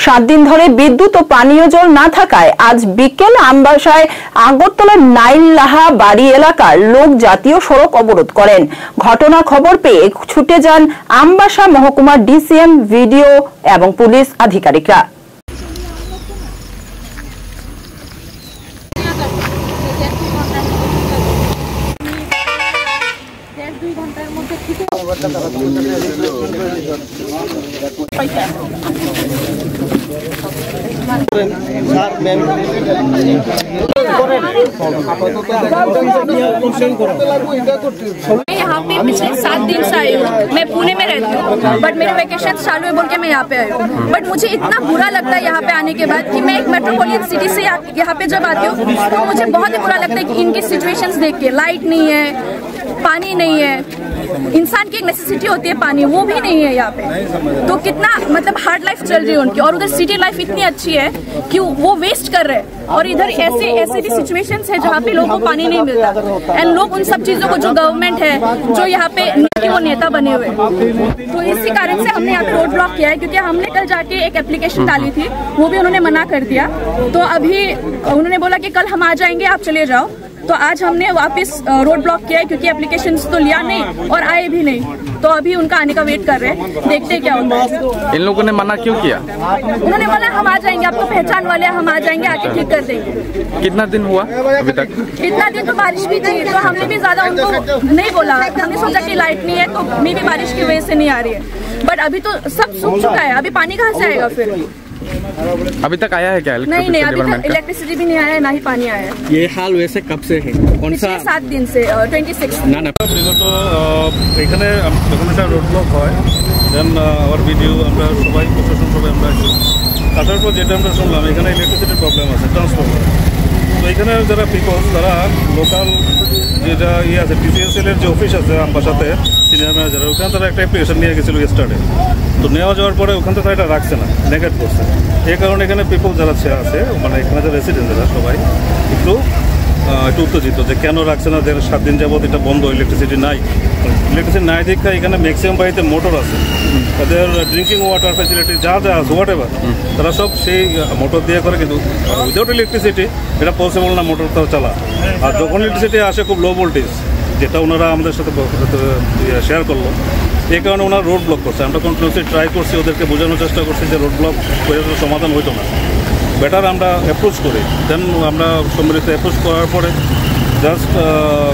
7 দিন ধরে বিদ্যুৎ ও পানীয় জল না থাকায় আজ বিকেল আমবাসায় আগরতলার নাইললাহা বাড়ি এলাকার লোক জাতীয় সড়ক অবরোধ করেন। ঘটনা খবর পেয়ে ছুটে যান আমবাসা মহকুমার ডিসিএম, ভিডিও এবং পুলিশ আধিকারিকরা। यहाँ पे पिछले 7 दिन से आई हूँ। मैं पुणे में रहती हूँ, बट मेरे वेकेशन चालू है बोल के मैं यहाँ पे आई हूँ। बट मुझे इतना बुरा लगता है यहाँ पे आने के बाद कि मैं एक मेट्रोपॉलिटन सिटी से यहाँ पे जब आती हूँ तो मुझे बहुत ही बुरा लगता है कि इनकी सिचुएशंस देख के। लाइट नहीं है, पानी नहीं है, इंसान की एक नेसेसिटी होती है पानी, वो भी नहीं है यहाँ पे। तो कितना मतलब हार्ड लाइफ चल रही है उनकी, और उधर सिटी लाइफ इतनी अच्छी है कि वो वेस्ट कर रहे हैं, और इधर ऐसे भी सिचुएशंस है जहाँ पे लोगों को पानी नहीं मिलता। एंड लोग उन सब चीजों को, जो गवर्नमेंट है, जो यहाँ पे वो नेता बने हुए, तो इसी कारण से हमने यहाँ पे रोड ब्लॉक किया है। क्योंकि हमने कल जाके एक एप्लीकेशन डाली थी, वो भी उन्होंने मना कर दिया। तो अभी उन्होंने बोला कि कल हम आ जाएंगे, आप चले जाओ। तो आज हमने वापस रोड ब्लॉक किया है, क्योंकि एप्लीकेशंस तो लिया नहीं और आए भी नहीं। तो अभी उनका आने का वेट कर रहे हैं, देखते हैं क्या होता है। इन लोगों ने मना क्यों किया? उन्होंने बोला हम आ जाएंगे, आपको पहचान वाले हम आ जाएंगे, आके ठीक कर देंगे। कितना दिन हुआ अभी तक? इतना दिन तो बारिश भी थी, तो हमने भी ज्यादा उनको नहीं बोला। हमने सोचा कि लाइट नहीं है तो मे भी बारिश की वजह से नहीं आ रही है, बट अभी तो सब सूख चुका है। अभी पानी कहाँ से आएगा फिर? अभी तक आया है क्या? नहीं, अभी तक इलेक्ट्रिसिटी भी नहीं आया है, ना ही पानी आया है। ये हाल वैसे कब से है? कौन सा? 7 दिन से 26 না না বিগত এখানে যখন একটা রোড ব্লক হয়, দেন আবার ভিডিও আমরা সবাই প্রশাসন সবাই আমরা কাটার পর যেটা আমরা শুনলাম এখানে ইলেকট্রিসিটির প্রবলেম আছে, ট্রান্সফর্মার। তো এখানে যারা পিপলস, তারা লোকাল যেটা আছে টিসিএসএল-এর যে অফিস আছে আমবাসাতে, সিনিয়র ম্যানেজার, ওখানে তারা একটা অ্যাপ্লিকেশন নিয়ে গেছিলো ইয়েস্টারডে। তো নেওয়া যাওয়ার পরে ওখান থেকে তারা এটা রাখছে না, নেগেট করছে। এই কারণে এখানে পিপল যারা আছে, মানে এখানে যারা রেসিডেন্ট যারা, সবাই একটু উত্তেজিত যে কেন রাখছে না, যে 7 দিন যাবত এটা বন্ধ, ইলেকট্রিসিটি নাই। ইলেকট্রিসিটি নাই দেখা এখানে ম্যাক্সিমাম বাড়িতে মোটর আছে, তাদের ড্রিঙ্কিং ওয়াটার ফ্যাসিলিটি যা আছে হোয়াট এভার, তারা সব সেই মোটর দিয়ে করে। কিন্তু উইদাউট ইলেকট্রিসিটি এটা পসিবল না মোটর তারা চালা। আর যখন ইলেকট্রিসিটি আসে খুব লো ভোল্টেজ, যেটা ওনারা আমাদের সাথে শেয়ার করলো, এই কারণে ওনারা রোড ব্লক করছে। আমরা কন্টিনিউসলি ট্রাই করছি, ওদেরকে বোঝানোর চেষ্টা করছি যে রোড ব্লক করে সমাধান হইতো না, বেটার আমরা অ্যাপ্রোচ করি। দেন আমরা সম্মিলিত অ্যাপ্রোচ করার পরে জাস্ট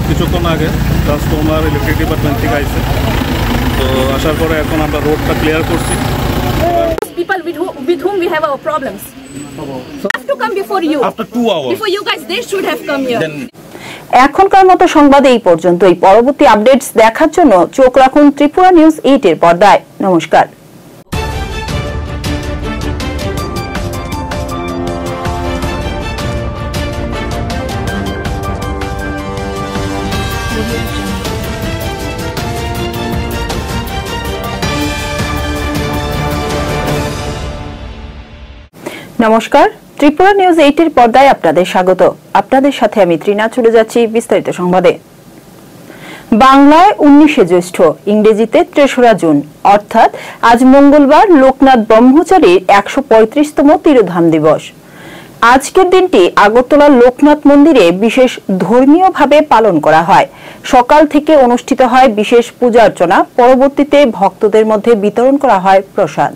কিছুক্ষণ আগে ট্রান্সফর্মার ইলেকট্রিক ডিপার্টমেন্ট থেকে আইছে। তো আসার পরে এখন আমরা রোডটা ক্লিয়ার করছি। People with whom we have our problems. So have to come before you. After 2 hours. Before you guys, they should have come here. এখনকার মতো সংবাদ এই পর্যন্তই। পরবর্তী আপডেটস দেখার জন্য চোখ রাখুন ত্রিপুরা নিউজ 8 এর পর্দায়। নমস্কার। নমস্কার, ত্রিপুরা নিউজ 8 এর পর্দায় আপনাদের স্বাগত। আপনাদের সাথে আমি ত্রিনা, চলে যাচ্ছি বিস্তারিত সংবাদে। বাংলায় 19শে জ্যৈষ্ঠ, ইংরেজিতে 3রা জুন, অর্থাৎ আজ মঙ্গলবার লোকনাথ ব্রহ্মচারীর 135তম তিরোধাম দিবস। আজকের দিনটি আগরতলার লোকনাথ মন্দিরে বিশেষ ধর্মীয়ভাবে পালন করা হয়। সকাল থেকে অনুষ্ঠিত হয় বিশেষ পূজা অর্চনা, পরবর্তীতে ভক্তদের মধ্যে বিতরণ করা হয় প্রসাদ।